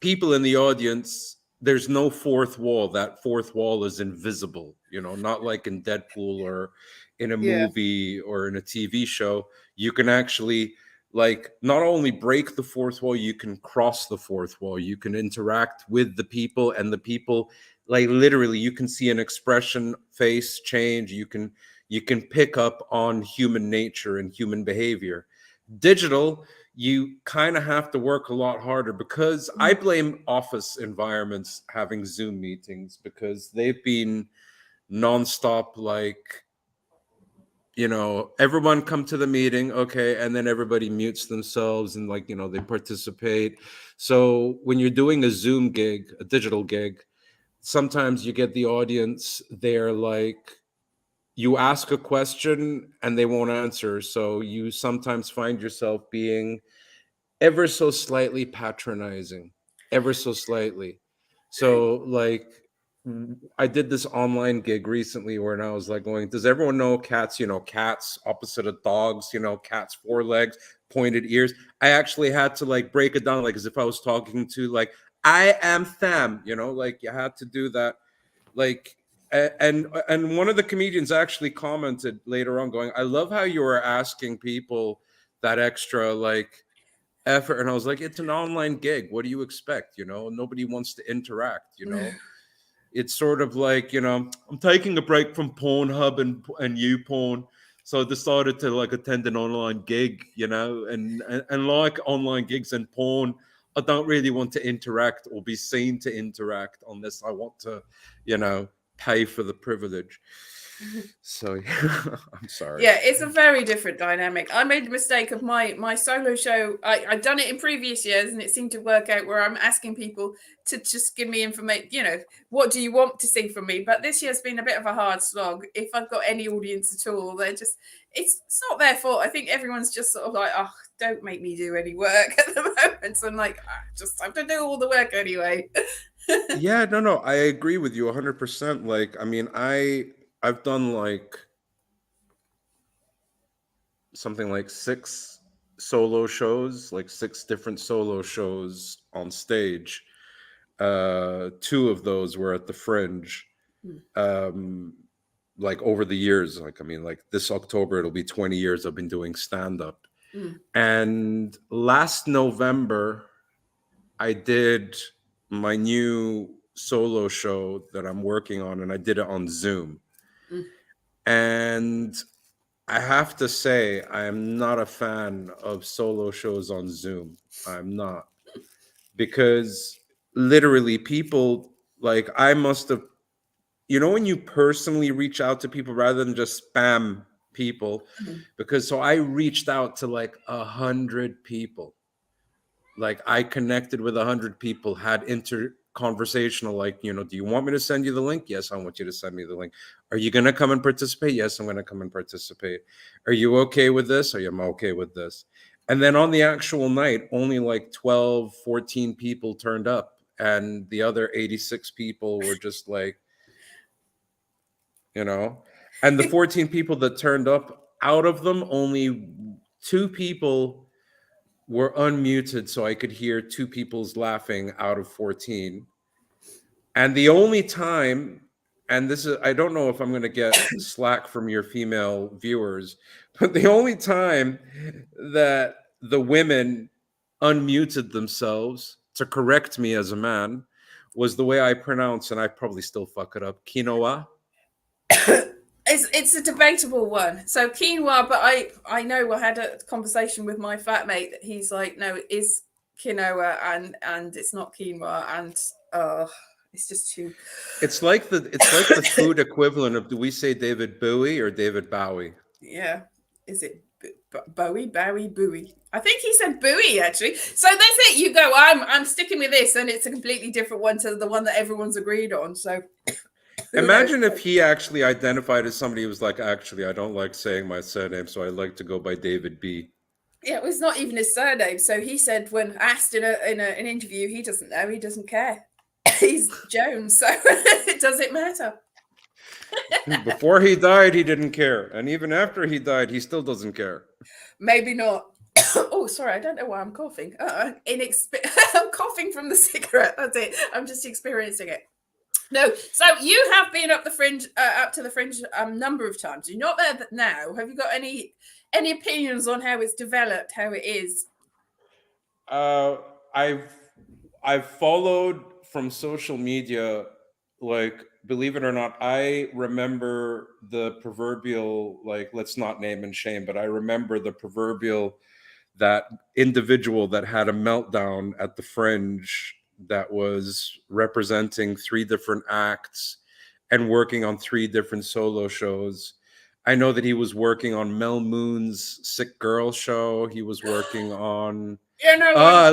People in the audience, there's no fourth wall. That fourth wall is invisible, not like in Deadpool or in a movie or in a TV show. You can actually like not only break the fourth wall, you can cross the fourth wall. You can interact with the people, and the people, like literally, you can see an expression, face change. You can pick up on human nature and human behavior. Digital, you kind of have to work a lot harder, because I blame office environments having Zoom meetings, because they've been nonstop, like, everyone come to the meeting, okay, and then everybody mutes themselves and like, they participate. So when you're doing a Zoom gig, a digital gig, sometimes you get the audience, they're like, you ask a question and they won't answer. So you sometimes find yourself being ever so slightly patronizing, ever so slightly. So like I did this online gig recently where I was like going, does everyone know cats, cats opposite of dogs, cats, 4 legs, pointed ears. I actually had to like break it down like as if I was talking to like I am them, like you had to do that. Like and one of the comedians actually commented later on going, I love how you were asking people that extra like effort. And I was like, it's an online gig. What do you expect? Nobody wants to interact. It's sort of like, I'm taking a break from Pornhub and YouPorn. So I decided to like attend an online gig, and like online gigs and porn, I don't really want to interact or be seen to interact unless I want to, pay for the privilege. So I'm sorry. Yeah, it's a very different dynamic. I made the mistake of my solo show. I've done it in previous years and it seemed to work out where I'm asking people to just give me information, what do you want to see from me? But this year's been a bit of a hard slog. If I've got any audience at all, it's not their fault. I think everyone's just sort of like, oh, don't make me do any work at the moment. So I'm like, I just have to do all the work anyway. Yeah, no, I agree with you 100%. Like, I mean, I've done like something like 6 solo shows, like 6 different solo shows on stage. 2 of those were at the Fringe. Like over the years, like, I mean, like this October, it'll be 20 years I've been doing stand-up. And last November, I did my new solo show that I'm working on, and I did it on Zoom. And I have to say, I am not a fan of solo shows on Zoom. I'm not. Because literally people, like I must have, when you personally reach out to people rather than just spam people, because so I reached out to like 100 people. Like I connected with 100 people, had conversational, like, do you want me to send you the link? Yes, I want you to send me the link. Are you going to come and participate? Yes, I'm going to come and participate. Are you okay with this? I'm okay with this. And then on the actual night, only like 12, 14 people turned up. And the other 86 people were just like, and the 14 people that turned up, out of them, only 2 people were unmuted, so I could hear 2 people's laughing out of 14. And the only time, and this is, I don't know if I'm going to get slack from your female viewers, but the only time that the women unmuted themselves to correct me as a man was the way I pronounce, and I probably still fuck it up, quinoa. It's a debatable one. So quinoa, but I know I had a conversation with my fat mate that he's like, no, it is quinoa and it's not quinoa, and it's just too. It's like the food equivalent of, do we say David Bowie or David Bowie? Yeah, is it Bowie? I think he said Bowie actually. So that's it. You go. I'm sticking with this, and it's a completely different one to the one that everyone's agreed on. So. Imagine if he actually identified as somebody who was like, actually, I don't like saying my surname, so I like to go by David B. Yeah, it was not even his surname. So he said when asked in an interview, he doesn't know, he doesn't care. He's Jones, so it doesn't matter. Before he died, he didn't care. And even after he died, he still doesn't care. Maybe not. Oh, sorry, I don't know why I'm coughing. I'm coughing from the cigarette. That's it. I'm just experiencing it. No, so you have been up to the Fringe a number of times. You're not there now. Have you got any opinions on how it's developed, how it is? I've followed from social media, like, believe it or not, I remember the proverbial, like, let's not name and shame, but I remember the proverbial, that individual that had a meltdown at the Fringe that was representing 3 different acts and working on 3 different solo shows. I know that he was working on Mel Moon's Sick Girl show. He was working on. I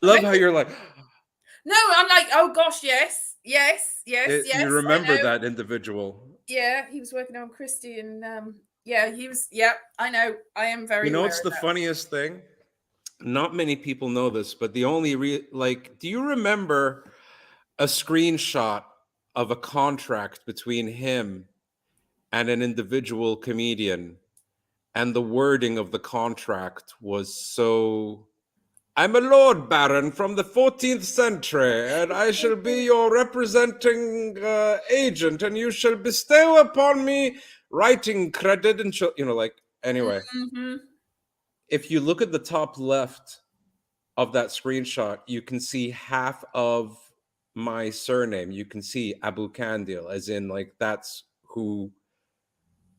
love how you're like. No, I'm like, oh gosh, yes. You remember that individual? Yeah, he was working on Christy, and yeah, he was. Yeah, I know. I am very. It's the funniest thing not many people know this, but the only do you remember a screenshot of a contract between him and an individual comedian, and the wording of the contract was so, I'm a Lord Baron from the 14th century, and I shall be your representing agent, and you shall bestow upon me writing credit, and anyway. Mm-hmm. If you look at the top left of that screenshot, you can see half of my surname. You can see Abu Kandil, as in that's who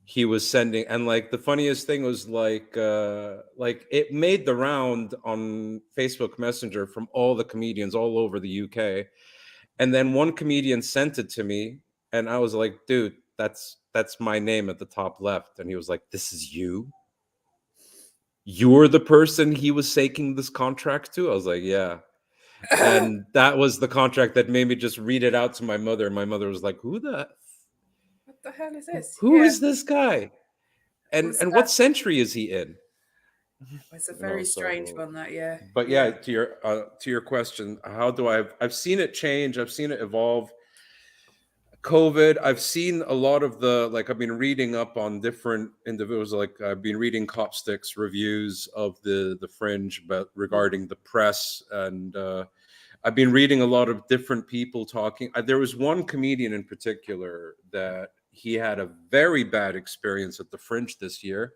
he was sending. And the funniest thing was it made the round on Facebook Messenger from all the comedians all over the UK. And then one comedian sent it to me, and I was like, dude, that's my name at the top left. And he was like, this is you? You're the person he was taking this contract to? I was like, yeah. And that was the contract that made me just read it out to my mother. My mother was like, what the hell is this? Who is this guy? And what century is he in? It's a very strange one, that, yeah. But yeah, to your question, how do I've seen it change, I've seen it evolve. COVID, I've seen a lot of I've been reading up on different individuals. I've been reading Copstick's reviews of the Fringe, but regarding the press, and I've been reading a lot of different people talking. There was one comedian in particular that he had a very bad experience at the Fringe this year,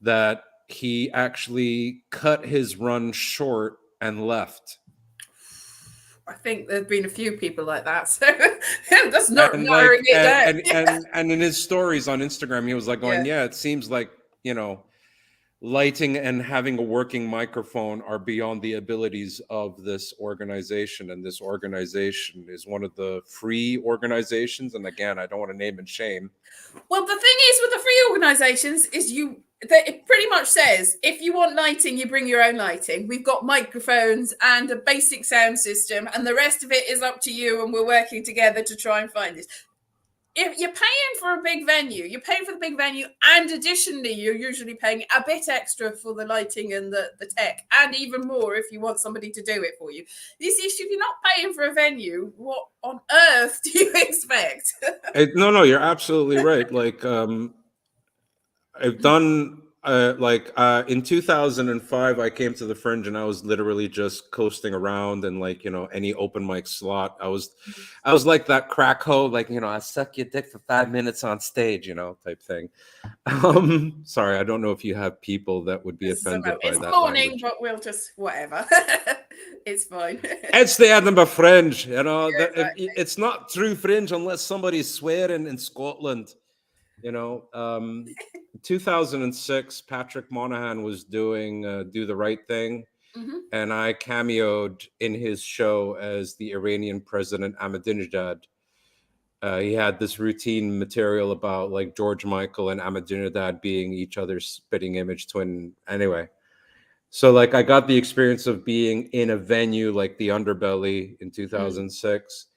that he actually cut his run short and left. I think there's been a few people like that, so that's not narrowing it down. And in his stories on Instagram, he was going, yeah, it seems like, lighting and having a working microphone are beyond the abilities of this organization. And this organization is one of the free organizations. And again, I don't want to name and shame. Well, the thing is with the free organizations is it pretty much says, if you want lighting, you bring your own lighting. We've got microphones and a basic sound system, and the rest of it is up to you, and we're working together to try and find this. If you're paying for a big venue, you're paying for the big venue, and additionally, you're usually paying a bit extra for the lighting and the tech, and even more if you want somebody to do it for you. This issue, if you're not paying for a venue, what on earth do you expect? No, you're absolutely right. I've done in 2005, I came to the Fringe, and I was literally just coasting around, and any open mic slot, I was like that crack hoe, I suck your dick for 5 minutes on stage, type thing. Sorry, I don't know if you have people that would be offended by that. It's morning, but we'll just whatever. It's fine. It's the Edinburgh Fringe, exactly. It's not true Fringe unless somebody's swearing in Scotland. 2006, Patrick Monahan was doing Do the Right Thing, and I cameoed in his show as the Iranian president Ahmadinejad. He had this routine material about George Michael and Ahmadinejad being each other's spitting image twin. Anyway, so I got the experience of being in a venue like the Underbelly in 2006.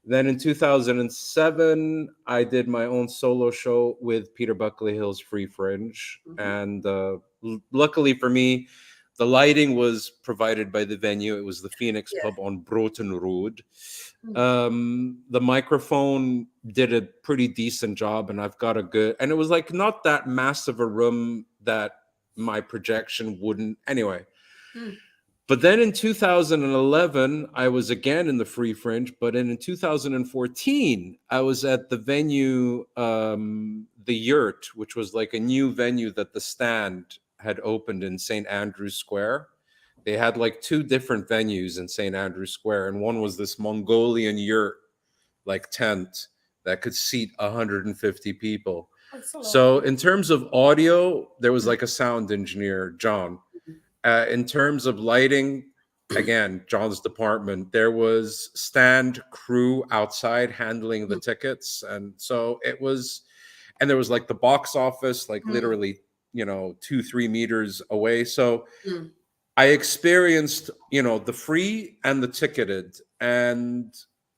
Then in 2007, I did my own solo show with Peter Buckley Hill's Free Fringe. And luckily for me, the lighting was provided by the venue. It was the Phoenix Pub on Broughton Road. The microphone did a pretty decent job, and I've got and it was not that massive a room that my projection wouldn't. Anyway. But then in 2011, I was again in the Free Fringe. But in 2014, I was at the venue, the Yurt, which was a new venue that the Stand had opened in St. Andrew's Square. They had 2 different venues in St. Andrew's Square. And one was this Mongolian yurt, tent that could seat 150 people. So in terms of audio, there was a sound engineer, John. In terms of lighting, again, John's department, there was stand crew outside handling the tickets. And so it was, and there was the box office, literally, 2-3 meters away. So I experienced, the free and the ticketed, and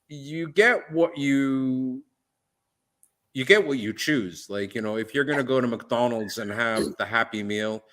you get what you choose. If you're going to go to McDonald's and have the Happy Meal,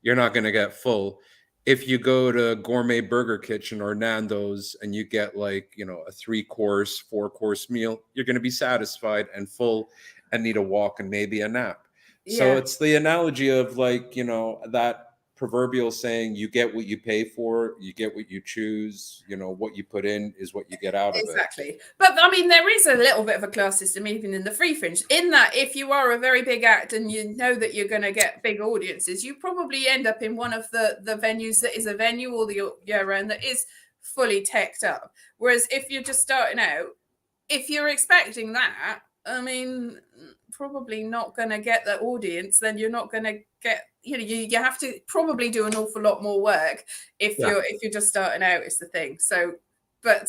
you're not going to get full. if you go to Gourmet Burger Kitchen or Nando's and you get like, you know, a 3-course, 4-course meal, you're going to be satisfied and full and need a walk and maybe a nap. So Yeah. it's the analogy of like, you know, that proverbial saying, you get what you pay for, you get what you choose, you know, what you put in is what you get out of it. Exactly. But I mean, there is a little bit of a class system even in the free fringe, in that if you are a very big act and you know that you're going to get big audiences, you probably end up in one of the venues that is a venue all the year round that is fully teched up. Whereas if you're just starting out, if you're expecting that, I mean, probably not going to get the audience, then you're not going to get, you know, you have to probably do an awful lot more work if you're just starting out, is the thing. So, but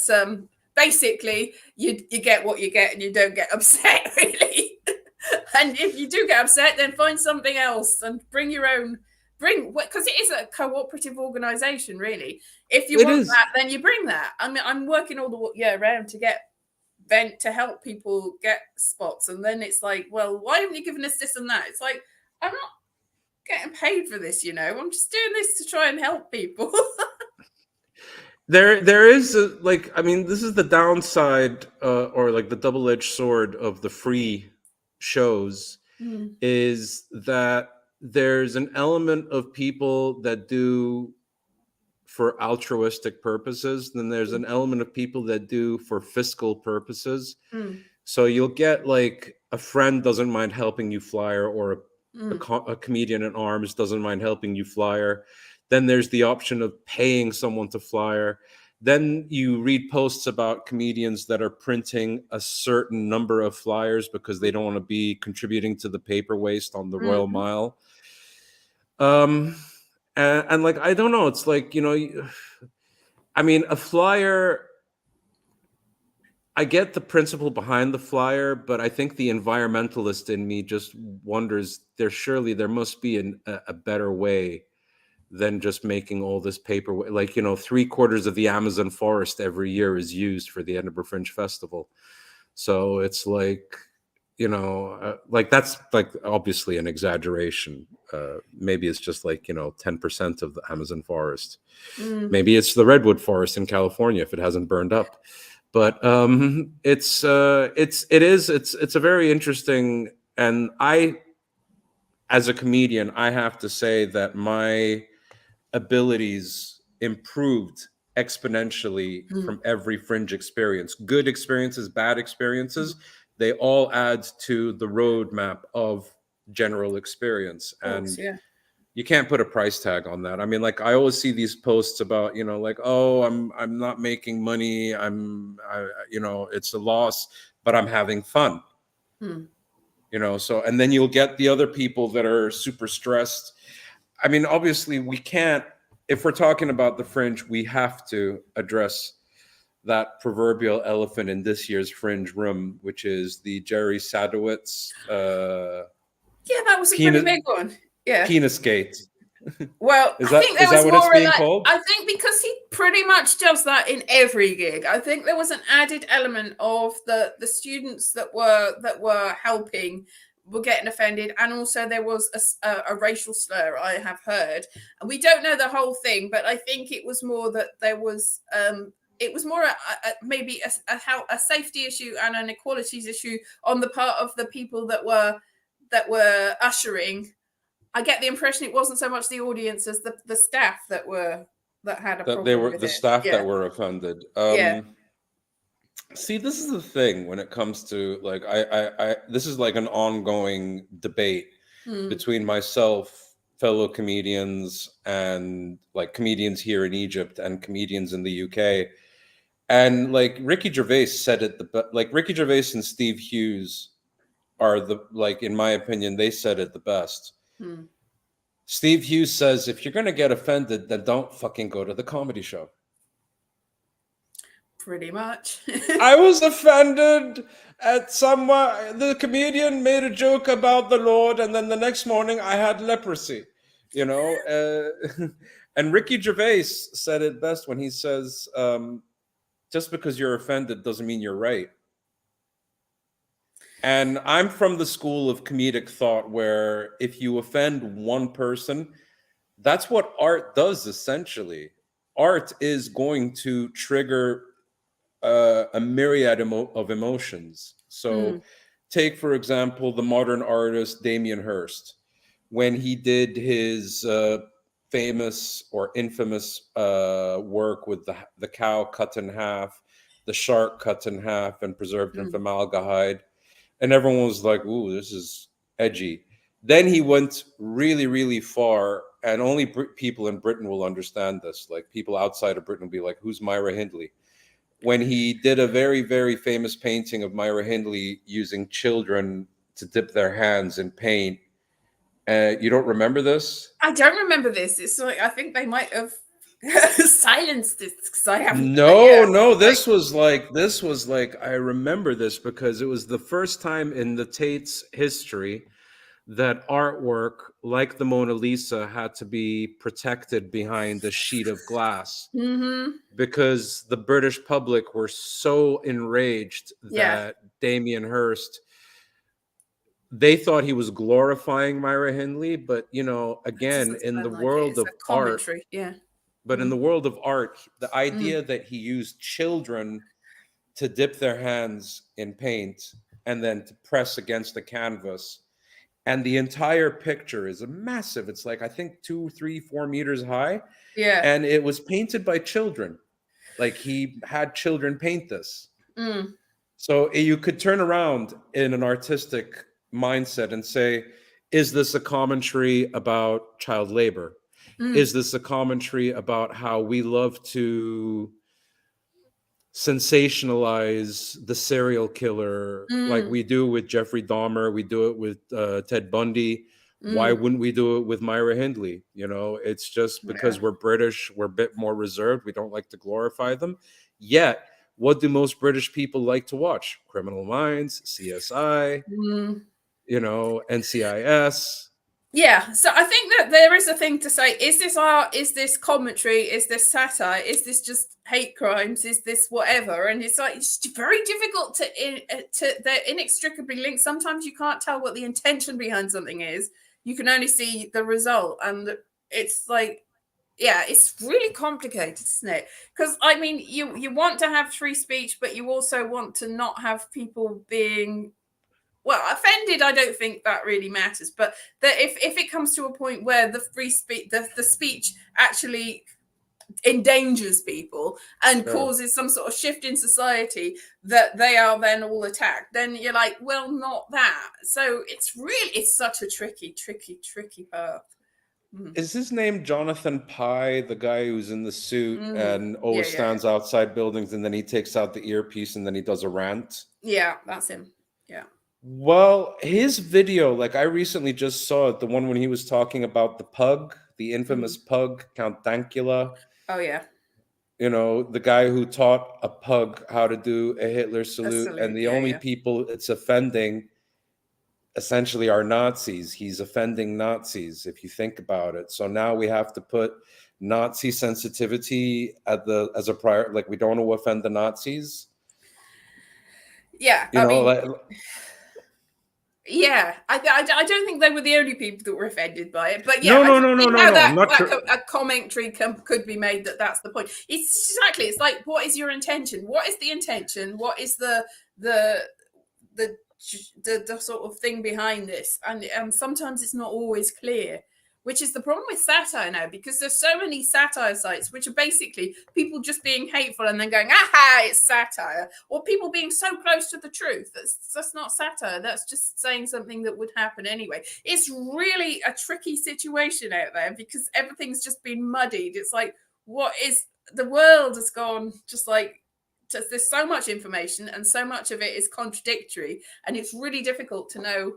basically you get what you get and you don't get upset really. And if you do get upset, then find something else and bring your own, because it is a cooperative organization really. If you want that, then you bring that. I mean, I'm working all the year round to help people get spots, and then it's like, well, why haven't you given us this and that? It's like, I'm not getting paid for this, you know, I'm just doing this to try and help people. There is like, I mean, this is the downside or like the double-edged sword of the free shows, is that there's an element of people that do for altruistic purposes, then there's an element of people that do for fiscal purposes. So you'll get like a friend doesn't mind helping you flyer, or a comedian in arms doesn't mind helping you flyer. Then there's the option of paying someone to flyer. Then you read posts about comedians that are printing a certain number of flyers because they don't want to be contributing to the paper waste on the Royal Mile. And like, I don't know, it's like, you know, I mean, a flyer, I get the principle behind the flyer, but I think the environmentalist in me just wonders, there must be a better way than just making all this paper. Like, you know, 3/4 of the Amazon forest every year is used for the Edinburgh Fringe Festival. So it's like, you know, like that's like obviously an exaggeration. Maybe it's just like, you know, 10% of the Amazon forest. Maybe it's the redwood forest in California if it hasn't burned up. But it's a very interesting, and as a comedian, I have to say that my abilities improved exponentially from every fringe experience. Good experiences, bad experiences, they all add to the roadmap of general experience. And you can't put a price tag on that. I mean, like, I always see these posts about, you know, like, oh, I'm not making money, you know, it's a loss, but I'm having fun. You know, so, and then you'll get the other people that are super stressed. I mean, obviously we can't, if we're talking about the fringe, we have to address that proverbial elephant in this year's fringe room, which is the Jerry Sadowitz that was a pretty big one. Penis gate. Well, is I think there was what more it's being of that. called? I think because he pretty much does that in every gig. I think there was an added element of the students that were helping were getting offended, and also there was a racial slur, I have heard, and we don't know the whole thing, but I think it was more that there was it was more maybe a safety issue and an equalities issue on the part of the people that were ushering. I get the impression it wasn't so much the audience as the staff that had a problem. They were with the it. staff that were offended. See, this is the thing when it comes to, like, I this is like an ongoing debate between myself, fellow comedians, and like comedians here in Egypt and comedians in the UK. And like Ricky Gervais said it, like Ricky Gervais and Steve Hughes are like, in my opinion, they said it the best. Steve Hughes says, if you're going to get offended, then don't fucking go to the comedy show. Pretty much. I was offended at the comedian made a joke about the Lord, and then the next morning I had leprosy, you know. And Ricky Gervais said it best when he says, just because you're offended doesn't mean you're right. And I'm from the school of comedic thought where if you offend one person, that's what art does essentially. Art is going to trigger a myriad of emotions. So take, for example, the modern artist Damien Hirst. When he did his famous or infamous work with the cow cut in half, the shark cut in half and preserved in formaldehyde, and everyone was like, ooh, this is edgy. Then he went really, really far, and only people in Britain will understand this. Like people outside of Britain will be like, who's Myra Hindley? When he did a very, very famous painting of Myra Hindley using children to dip their hands in paint. You don't remember this? I don't remember this. It's like, I think they might have silenced this because I haven't. No, this was like, I remember this because it was the first time in the Tate's history that artwork like the Mona Lisa had to be protected behind a sheet of glass because the British public were so enraged that Damien Hirst, they thought he was glorifying Myra Hindley, but you know, again, in the world of art, but in the world of art, the idea that he used children to dip their hands in paint and then to press against the canvas, and the entire picture is a massive, it's like, I think 2, 3, 4 meters high. Yeah. And it was painted by children. Like he had children paint this. So you could turn around in an artistic mindset and say, is this a commentary about child labor? Is this a commentary about how we love to sensationalize the serial killer like we do with Jeffrey Dahmer, we do it with Ted Bundy? Why wouldn't we do it with Myra Hindley? You know, it's just because we're British, we're a bit more reserved, we don't like to glorify them. Yet, what do most British people like to watch? Criminal Minds, CSI, you know, NCIS. Yeah, so I think that there is a thing to say. Is this art? Is this commentary? Is this satire? Is this just hate crimes? Is this whatever? And it's like, it's very difficult they're inextricably linked. Sometimes you can't tell what the intention behind something is. You can only see the result. And it's like, yeah, it's really complicated, isn't it? Because, I mean, you want to have free speech, but you also want to not have people being... Well, offended, I don't think that really matters. But that if it comes to a point where the free speech, the speech actually endangers people and causes some sort of shift in society, that they are then all attacked, then you're like, well, not that. So it's such a tricky path. Is his name Jonathan Pye, the guy who's in the suit and always stands outside buildings, and then he takes out the earpiece and then he does a rant? Yeah, that's him. Yeah. Well, his video, like I recently just saw it, the one when he was talking about the pug, the infamous pug, Count Dankula. Oh, yeah. You know, the guy who taught a pug how to do a Hitler salute, and the only people it's offending essentially are Nazis. He's offending Nazis, if you think about it. So now we have to put Nazi sensitivity as a prior, like we don't want to offend the Nazis. Yeah, you know, yeah, I don't think they were the only people that were offended by it, but yeah, no. A commentary could be made that's the point. It's exactly. It's like, what is your intention? What is the intention? What is the sort of thing behind this? And sometimes it's not always clear, which is the problem with satire now, because there's so many satire sites which are basically people just being hateful and then going, aha, it's satire, or people being so close to the truth. That's not satire. That's just saying something that would happen anyway. It's really a tricky situation out there because everything's just been muddied. It's like, the world has gone just like, there's so much information and so much of it is contradictory, and it's really difficult to know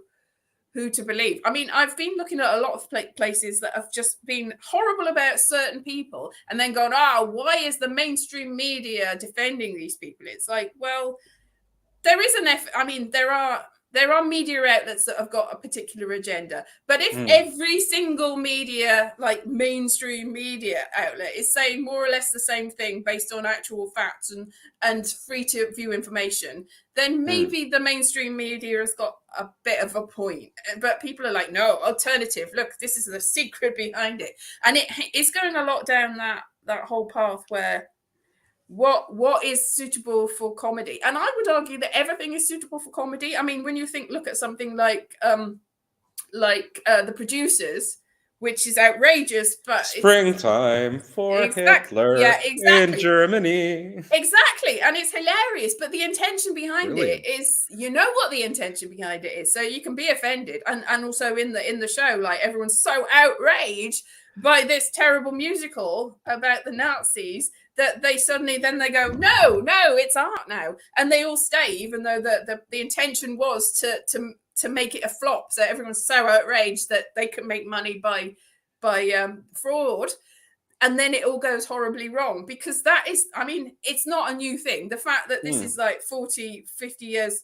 who to believe. I mean, I've been looking at a lot of places that have just been horrible about certain people and then gone, why is the mainstream media defending these people? It's like, well, there is there there are media outlets that have got a particular agenda. But if every single media, like mainstream media outlet, is saying more or less the same thing based on actual facts and free to view information, then maybe the mainstream media has got a bit of a point. But people are like, no, alternative. Look, this is the secret behind it. And it's going a lot down that whole path where what is suitable for comedy. And I would argue that everything is suitable for comedy. I mean, when you look at something like The Producers, which is outrageous, but Springtime for Hitler in Germany. Exactly. And it's hilarious, but the intention behind it is, you know what the intention behind it is. So you can be offended. And also in the show, like, everyone's so outraged by this terrible musical about the Nazis that they suddenly then they go, no, it's art now. And they all stay, even though the intention was to make it a flop. So everyone's so outraged that they can make money by fraud. And then it all goes horribly wrong, because that is, I mean, it's not a new thing. The fact that this is like 40, 50 years,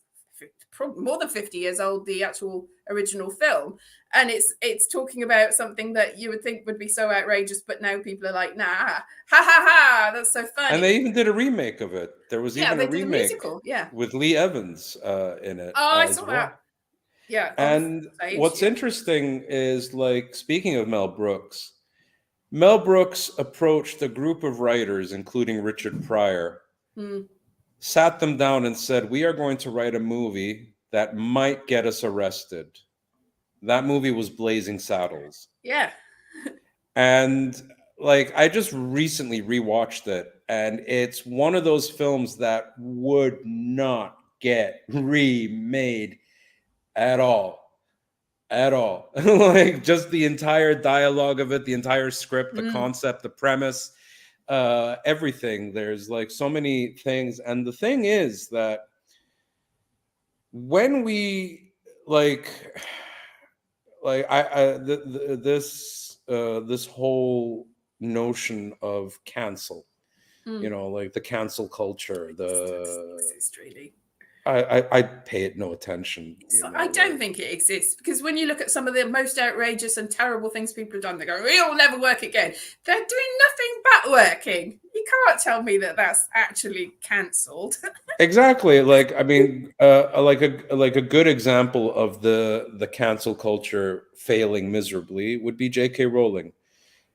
probably more than 50 years old, the actual original film. And it's talking about something that you would think would be so outrageous, but now people are like, nah, ha ha ha, that's so funny. And they even did a remake of it. There was even a remake with Lee Evans in it. Oh, I saw that. Yeah. And what's interesting is, like, speaking of Mel Brooks approached a group of writers, including Richard Pryor, sat them down and said, we are going to write a movie that might get us arrested. That movie was Blazing Saddles. Yeah. And, like, I just recently rewatched it, and it's one of those films that would not get remade at all. Like, just the entire dialogue of it, the entire script, the concept, the premise, everything. There's, like, so many things. And the thing is that when we this whole notion of cancel, you know, like the cancel culture, I pay it no attention. I don't think it exists, because when you look at some of the most outrageous and terrible things people have done, they go, it'll never work again. They're doing nothing but working. You can't tell me that that's actually cancelled. Exactly. Like, I mean, like a good example of the cancel culture failing miserably would be J.K. Rowling.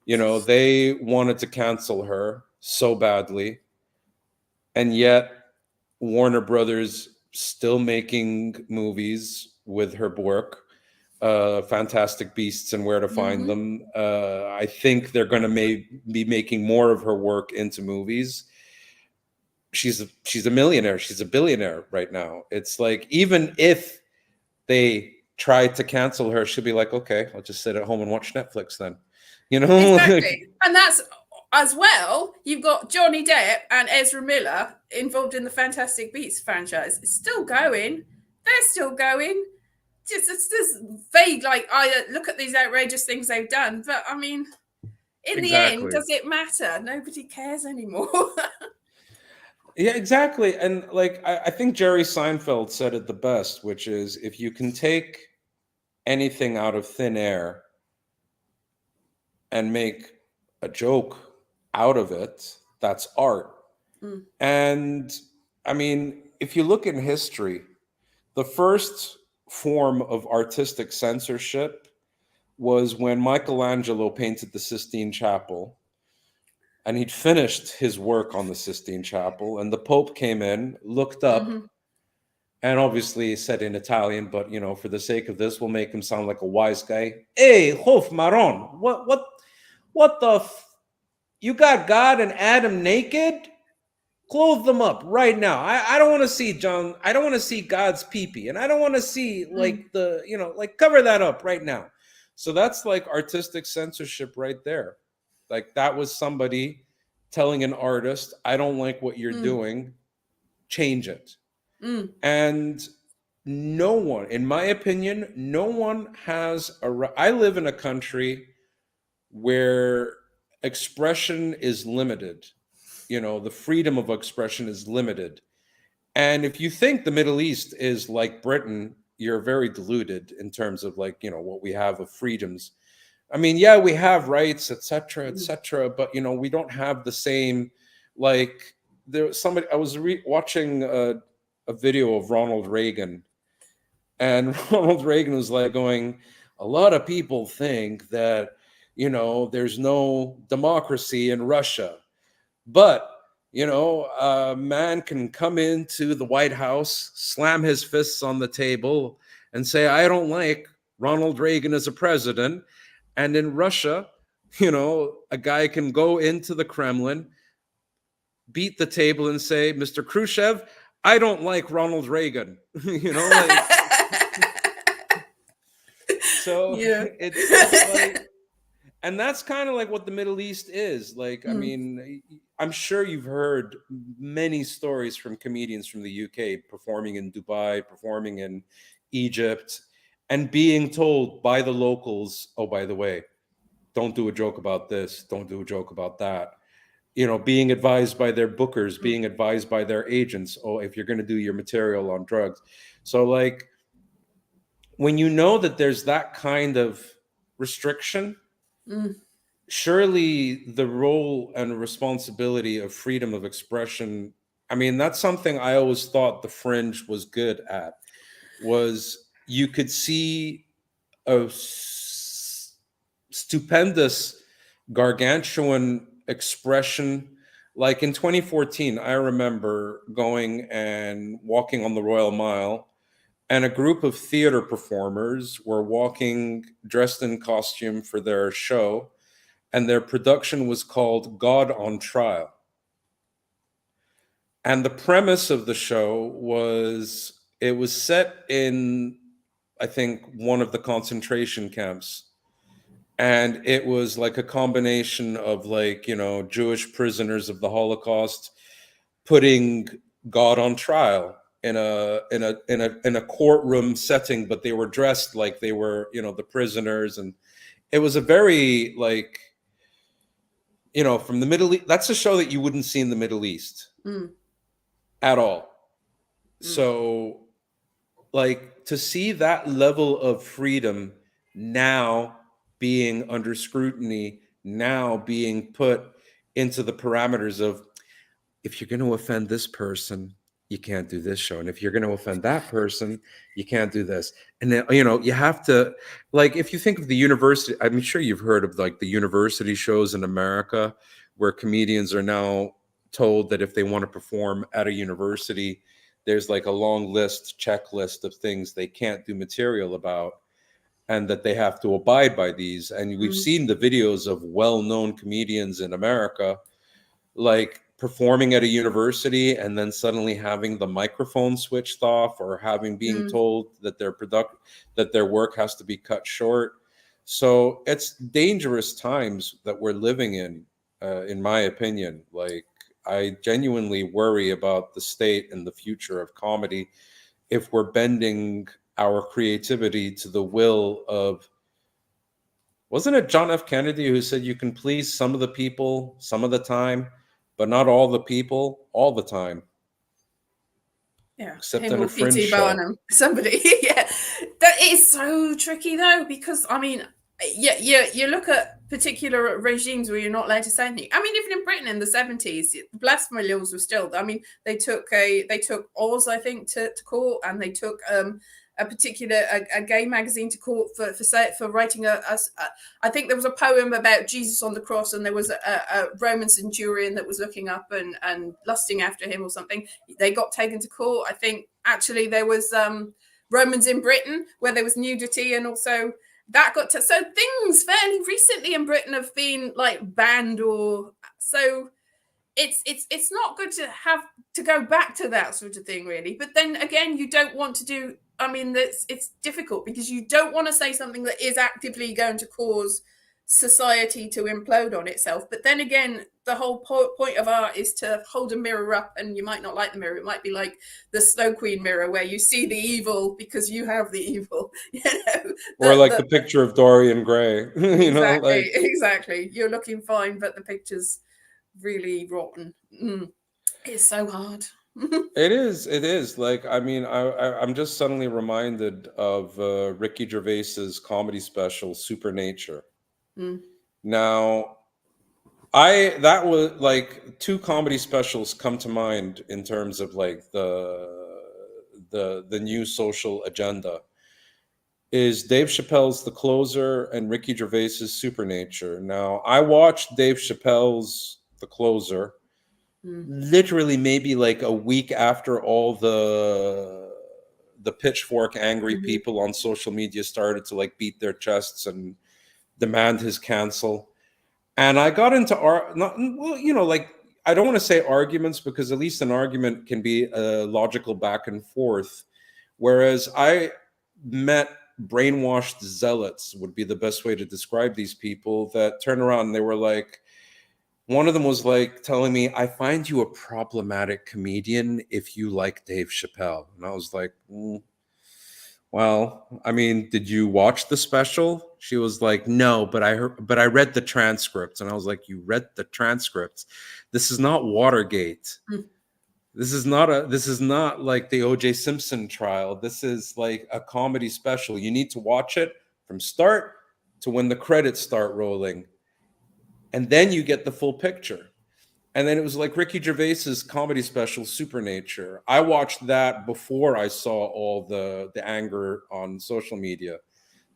You know, they wanted to cancel her so badly, and yet Warner Brothers still making movies with her work, Fantastic Beasts and Where to Find Them. I think they're going to be making more of her work into movies. She's a millionaire. She's a billionaire right now. It's like, even if they tried to cancel her, she'll be like, okay, I'll just sit at home and watch Netflix then. You know? Exactly. And that's, as well, you've got Johnny Depp and Ezra Miller involved in the Fantastic Beasts franchise. It's still going. They're still going. It's just vague. Like, I look at these outrageous things they've done, but I mean, in the end, does it matter? Nobody cares anymore. Yeah, exactly. And, like, I think Jerry Seinfeld said it the best, which is, if you can take anything out of thin air and make a joke out of it, that's art. And I mean, if you look in history, the first form of artistic censorship was when Michelangelo painted the Sistine Chapel, and he'd finished his work on the Sistine Chapel, and the Pope came in, looked up, and obviously said in Italian, but, you know, for the sake of this, we'll make him sound like a wise guy. Hey, Hof Maron, what the you got God and Adam naked? Clothe them up right now. I don't want to see John. I don't want to see God's pee-pee, and I don't want to see, like, the, you know, like, cover that up right now. So that's like artistic censorship right there. Like, that was somebody telling an artist, I don't like what you're doing, change it. And no one, in my opinion, no one has I live in a country where expression is limited. You know, the freedom of expression is limited. And if you think the Middle East is like Britain, you're very deluded in terms of like, you know, what we have of freedoms. I mean, yeah, we have rights, etc., etc., but you know, we don't have the same, like, there was somebody, I was watching a video of Ronald Reagan, and Ronald Reagan was like going, a lot of people think that, you know, there's no democracy in Russia, but you know, a man can come into the White House, slam his fists on the table, and say, I don't like Ronald Reagan as a president. And in Russia, you know, a guy can go into the Kremlin, beat the table, and say, Mr. Khrushchev, I don't like Ronald Reagan. You know, like, so Yeah. it's like, and that's kind of like what the Middle East is. Like, I mean, I'm sure you've heard many stories from comedians from the UK performing in Dubai, performing in Egypt, and being told by the locals, oh, by the way, don't do a joke about this, don't do a joke about that. You know, being advised by their bookers, being advised by their agents, oh, if you're going to do your material on drugs. So like, when you know that there's that kind of restriction, surely the role and responsibility of freedom of expression, I mean, that's something I always thought the Fringe was good at, was you could see a stupendous gargantuan expression. Like in 2014, I remember going and walking on the Royal Mile, and a group of theater performers were walking dressed in costume for their show, and their production was called God on Trial. And the premise of the show was, it was set in, I think, one of the concentration camps. And it was like a combination of, like, you know, Jewish prisoners of the Holocaust putting God on trial in a courtroom setting, but they were dressed like they were, you know, the prisoners. And it was a very, like, you know, from the Middle East. That's a show that you wouldn't see in the Middle East at all. So, like, to see that level of freedom now being under scrutiny, now being put into the parameters of, if you're going to offend this person, you can't do this show. And if you're going to offend that person, you can't do this. And then, you know, you have to, like, if you think of the university, I'm sure you've heard of like the university shows in America, where comedians are now told that if they want to perform at a university, there's like a long list, checklist of things they can't do material about, and that they have to abide by these. And we've seen the videos of well-known comedians in America, like, performing at a university and then suddenly having the microphone switched off, or having being told that their work has to be cut short. So it's dangerous times that we're living in my opinion. Like, I genuinely worry about the state and the future of comedy if we're bending our creativity to the will of, wasn't it John F. Kennedy who said you can please some of the people some of the time, but not all the people all the time? Yeah, except him on or a Fringe P.T. show. Barnum, somebody. Yeah, that is so tricky though, because I mean, you look at particular regimes where you're not allowed to say anything. I mean, even in Britain in the 70s, the blasphemy laws were still. I mean, they took Oz, I think, to court, and they took a particular a gay magazine to court for writing I think there was a poem about Jesus on the cross, and there was a Roman centurion that was looking up and lusting after him or something. They got taken to court. I think actually there was Romans in Britain where there was nudity, and also that got to, so things fairly recently in Britain have been like banned, or so it's not good to have to go back to that sort of thing, really. But then again, you don't want to do, I mean, it's difficult because you don't want to say something that is actively going to cause society to implode on itself. But then again, the whole point of art is to hold a mirror up, and you might not like the mirror. It might be like the Snow Queen mirror, where you see the evil because you have the evil, you know. Or like the picture of Dorian Gray, you know, like, exactly. You're looking fine, but the picture's really rotten. It's so hard. It is. Like, I mean, I'm just suddenly reminded of Ricky Gervais's comedy special, Supernature. Mm. Now, that was like two comedy specials come to mind in terms of like the new social agenda. Is Dave Chappelle's The Closer and Ricky Gervais's Supernature. Now, I watched Dave Chappelle's The Closer literally maybe like a week after all the pitchfork angry people on social media started to like beat their chests and demand his cancel. And I got into like, I don't want to say arguments, because at least an argument can be a logical back and forth, whereas I met brainwashed zealots would be the best way to describe these people that turn around and they were like, one of them was like telling me, I find you a problematic comedian if you like Dave Chappelle. And I was like, well, I mean, did you watch the special? She was like, no, but I read the transcripts. And I was like, you read the transcripts? This is not Watergate. This is not like the O.J. Simpson trial. This is like a comedy special. You need to watch it from start to when the credits start rolling. And then you get the full picture. And then it was like Ricky Gervais's comedy special, Supernature. I watched that before I saw all the anger on social media.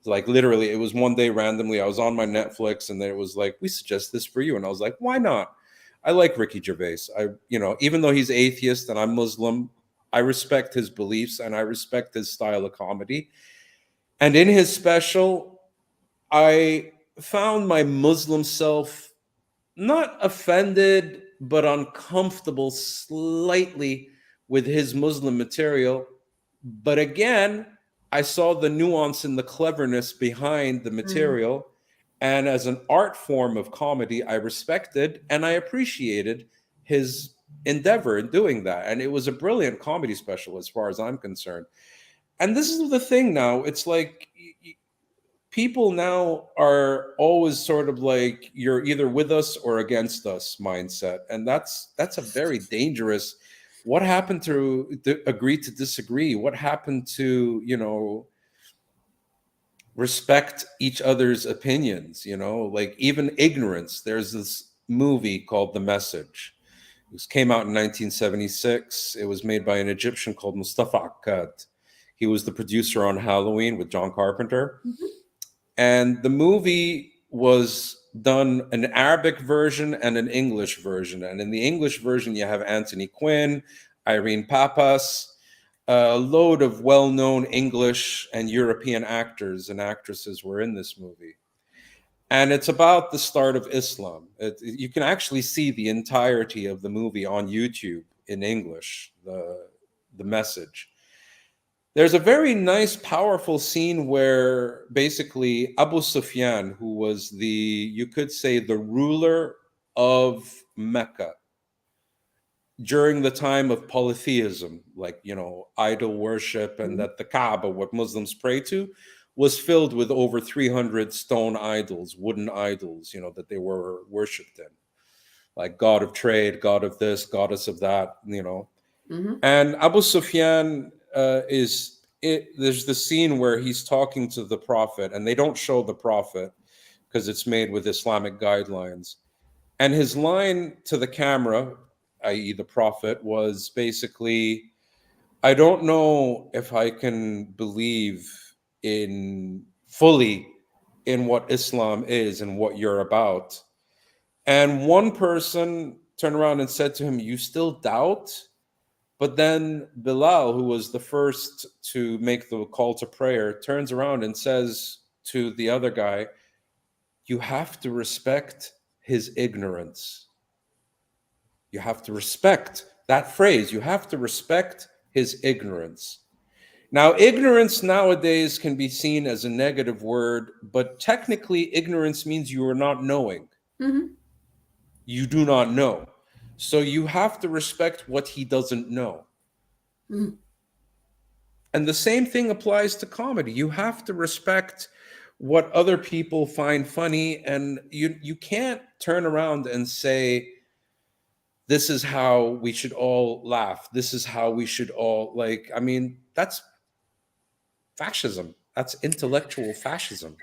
Like literally, it was one day randomly, I was on my Netflix and then it was like, we suggest this for you. And I was like, why not? I like Ricky Gervais. Even though he's atheist and I'm Muslim, I respect his beliefs and I respect his style of comedy. And in his special, I found my Muslim self not offended, but uncomfortable slightly with his Muslim material. But again, I saw the nuance and the cleverness behind the material. And as an art form of comedy, I respected and I appreciated his endeavor in doing that. And it was a brilliant comedy special as far as I'm concerned. And this is the thing now. It's like people now are always sort of like, you're either with us or against us mindset. And that's a very dangerous, what happened to agree to disagree? What happened to, respect each other's opinions, like even ignorance. There's this movie called The Message. It came out in 1976. It was made by an Egyptian called Saif AK. He was the producer on Halloween with John Carpenter. And the movie was done an Arabic version and an English version. And in the English version, you have Anthony Quinn, Irene Papas, a load of well-known English and European actors and actresses were in this movie. And it's about the start of Islam. You can actually see the entirety of the movie on YouTube in English, the Message. There's a very nice, powerful scene where basically Abu Sufyan, who was you could say the ruler of Mecca during the time of polytheism, like, idol worship, and that the Kaaba, what Muslims pray to, was filled with over 300 stone idols, wooden idols, that they were worshipped in. Like god of trade, god of this, goddess of that, And Abu Sufyan there's the scene where he's talking to the Prophet, and they don't show the Prophet because it's made with Islamic guidelines. And his line to the camera, i.e. the Prophet, was basically, I don't know if I can believe fully in what Islam is and what you're about. And one person turned around and said to him, you still doubt? But then Bilal, who was the first to make the call to prayer, turns around and says to the other guy, you have to respect his ignorance. You have to respect that phrase. You have to respect his ignorance. Now, ignorance nowadays can be seen as a negative word, but technically ignorance means you are not knowing. You do not know. So you have to respect what he doesn't know. And the same thing applies to comedy. You have to respect what other people find funny, and you can't turn around and say, this is how we should all laugh. This is how we should all like. I mean, that's fascism. That's intellectual fascism.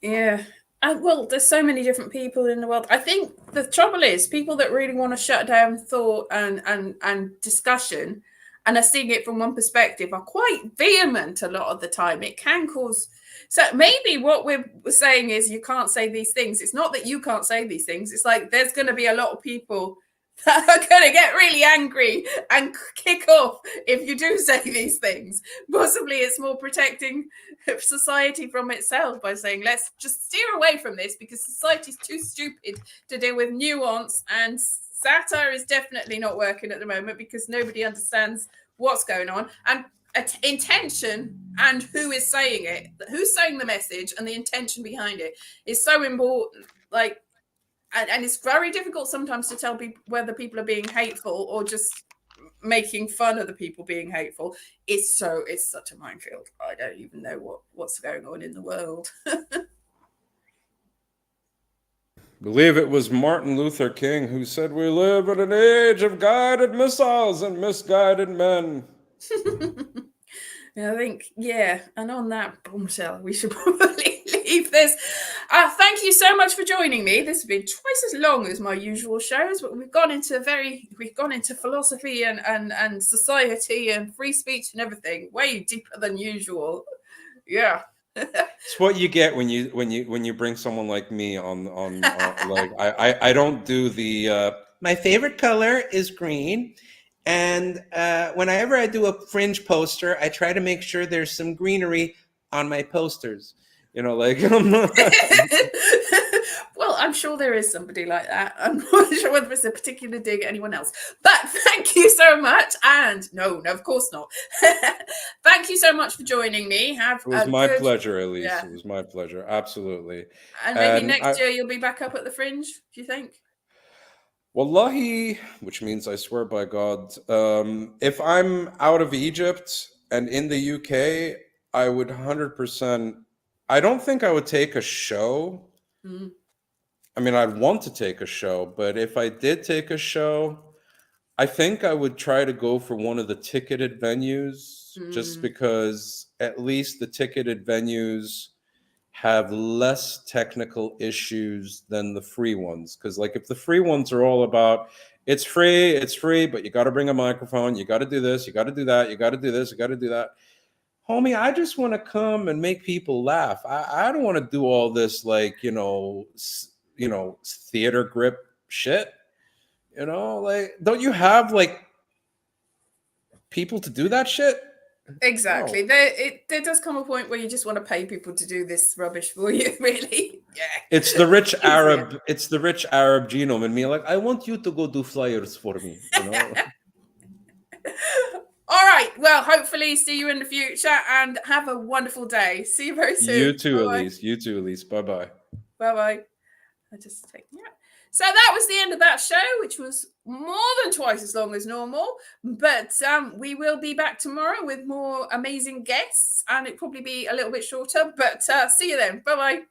Yeah. And well, there's so many different people in the world. I think the trouble is people that really want to shut down thought and discussion and are seeing it from one perspective are quite vehement a lot of the time. It can cause. So maybe what we're saying is you can't say these things. It's not that you can't say these things. It's like there's going to be a lot of people that are going to get really angry and kick off if you do say these things. Possibly it's more protecting society from itself by saying, let's just steer away from this because society's too stupid to deal with nuance, and satire is definitely not working at the moment because nobody understands what's going on. And intention and who is saying it, who's saying the message, and the intention behind it is so important. Like, and it's very difficult sometimes to tell people whether people are being hateful or just making fun of the people being hateful. It's such a minefield. I don't even know what's going on in the world. Believe it was Martin Luther King who said, "We live in an age of guided missiles and misguided men." I think, yeah. And on that bombshell, we should probably leave this. Thank you so much for joining me. This has been twice as long as my usual shows, but we've gone into philosophy and society and free speech and everything way deeper than usual. Yeah. It's what you get when you bring someone like me on like I don't do the my favorite color is green. And whenever I do a Fringe poster, I try to make sure there's some greenery on my posters. You know, like. Well, I'm sure there is somebody like that. I'm not sure whether it's a particular dig at anyone else. But thank you so much. And no, of course not. Thank you so much for joining me. It was my pleasure, Elise. Yeah. It was my pleasure. Absolutely. And maybe next year you'll be back up at the Fringe, do you think? Wallahi, which means I swear by God, if I'm out of Egypt and in the UK, I would 100%, I don't think I would take a show. Mm. I mean, I'd want to take a show, but if I did take a show, I think I would try to go for one of the ticketed venues, just because at least the ticketed venues have less technical issues than the free ones. Because like if the free ones are all about it's free, but you got to bring a microphone, you got to do this, you got to do that, you got to do this, you got to do that. Homie, I just want to come and make people laugh. I don't want to do all this like, theater grip shit. Like, don't you have like people to do that shit? Exactly. No. There does come a point where you just want to pay people to do this rubbish for you, really. Yeah. It's the rich Arab. It's the rich Arab genome in me. Like, I want you to go do flyers for me. All right. Well, hopefully see you in the future and have a wonderful day. See you very soon. You too, bye-bye. Elise. You too, Elise. Bye-bye. Bye-bye. I just take yeah. So that was the end of that show, which was more than twice as long as normal. But we will be back tomorrow with more amazing guests, and it'll probably be a little bit shorter. But see you then. Bye-bye.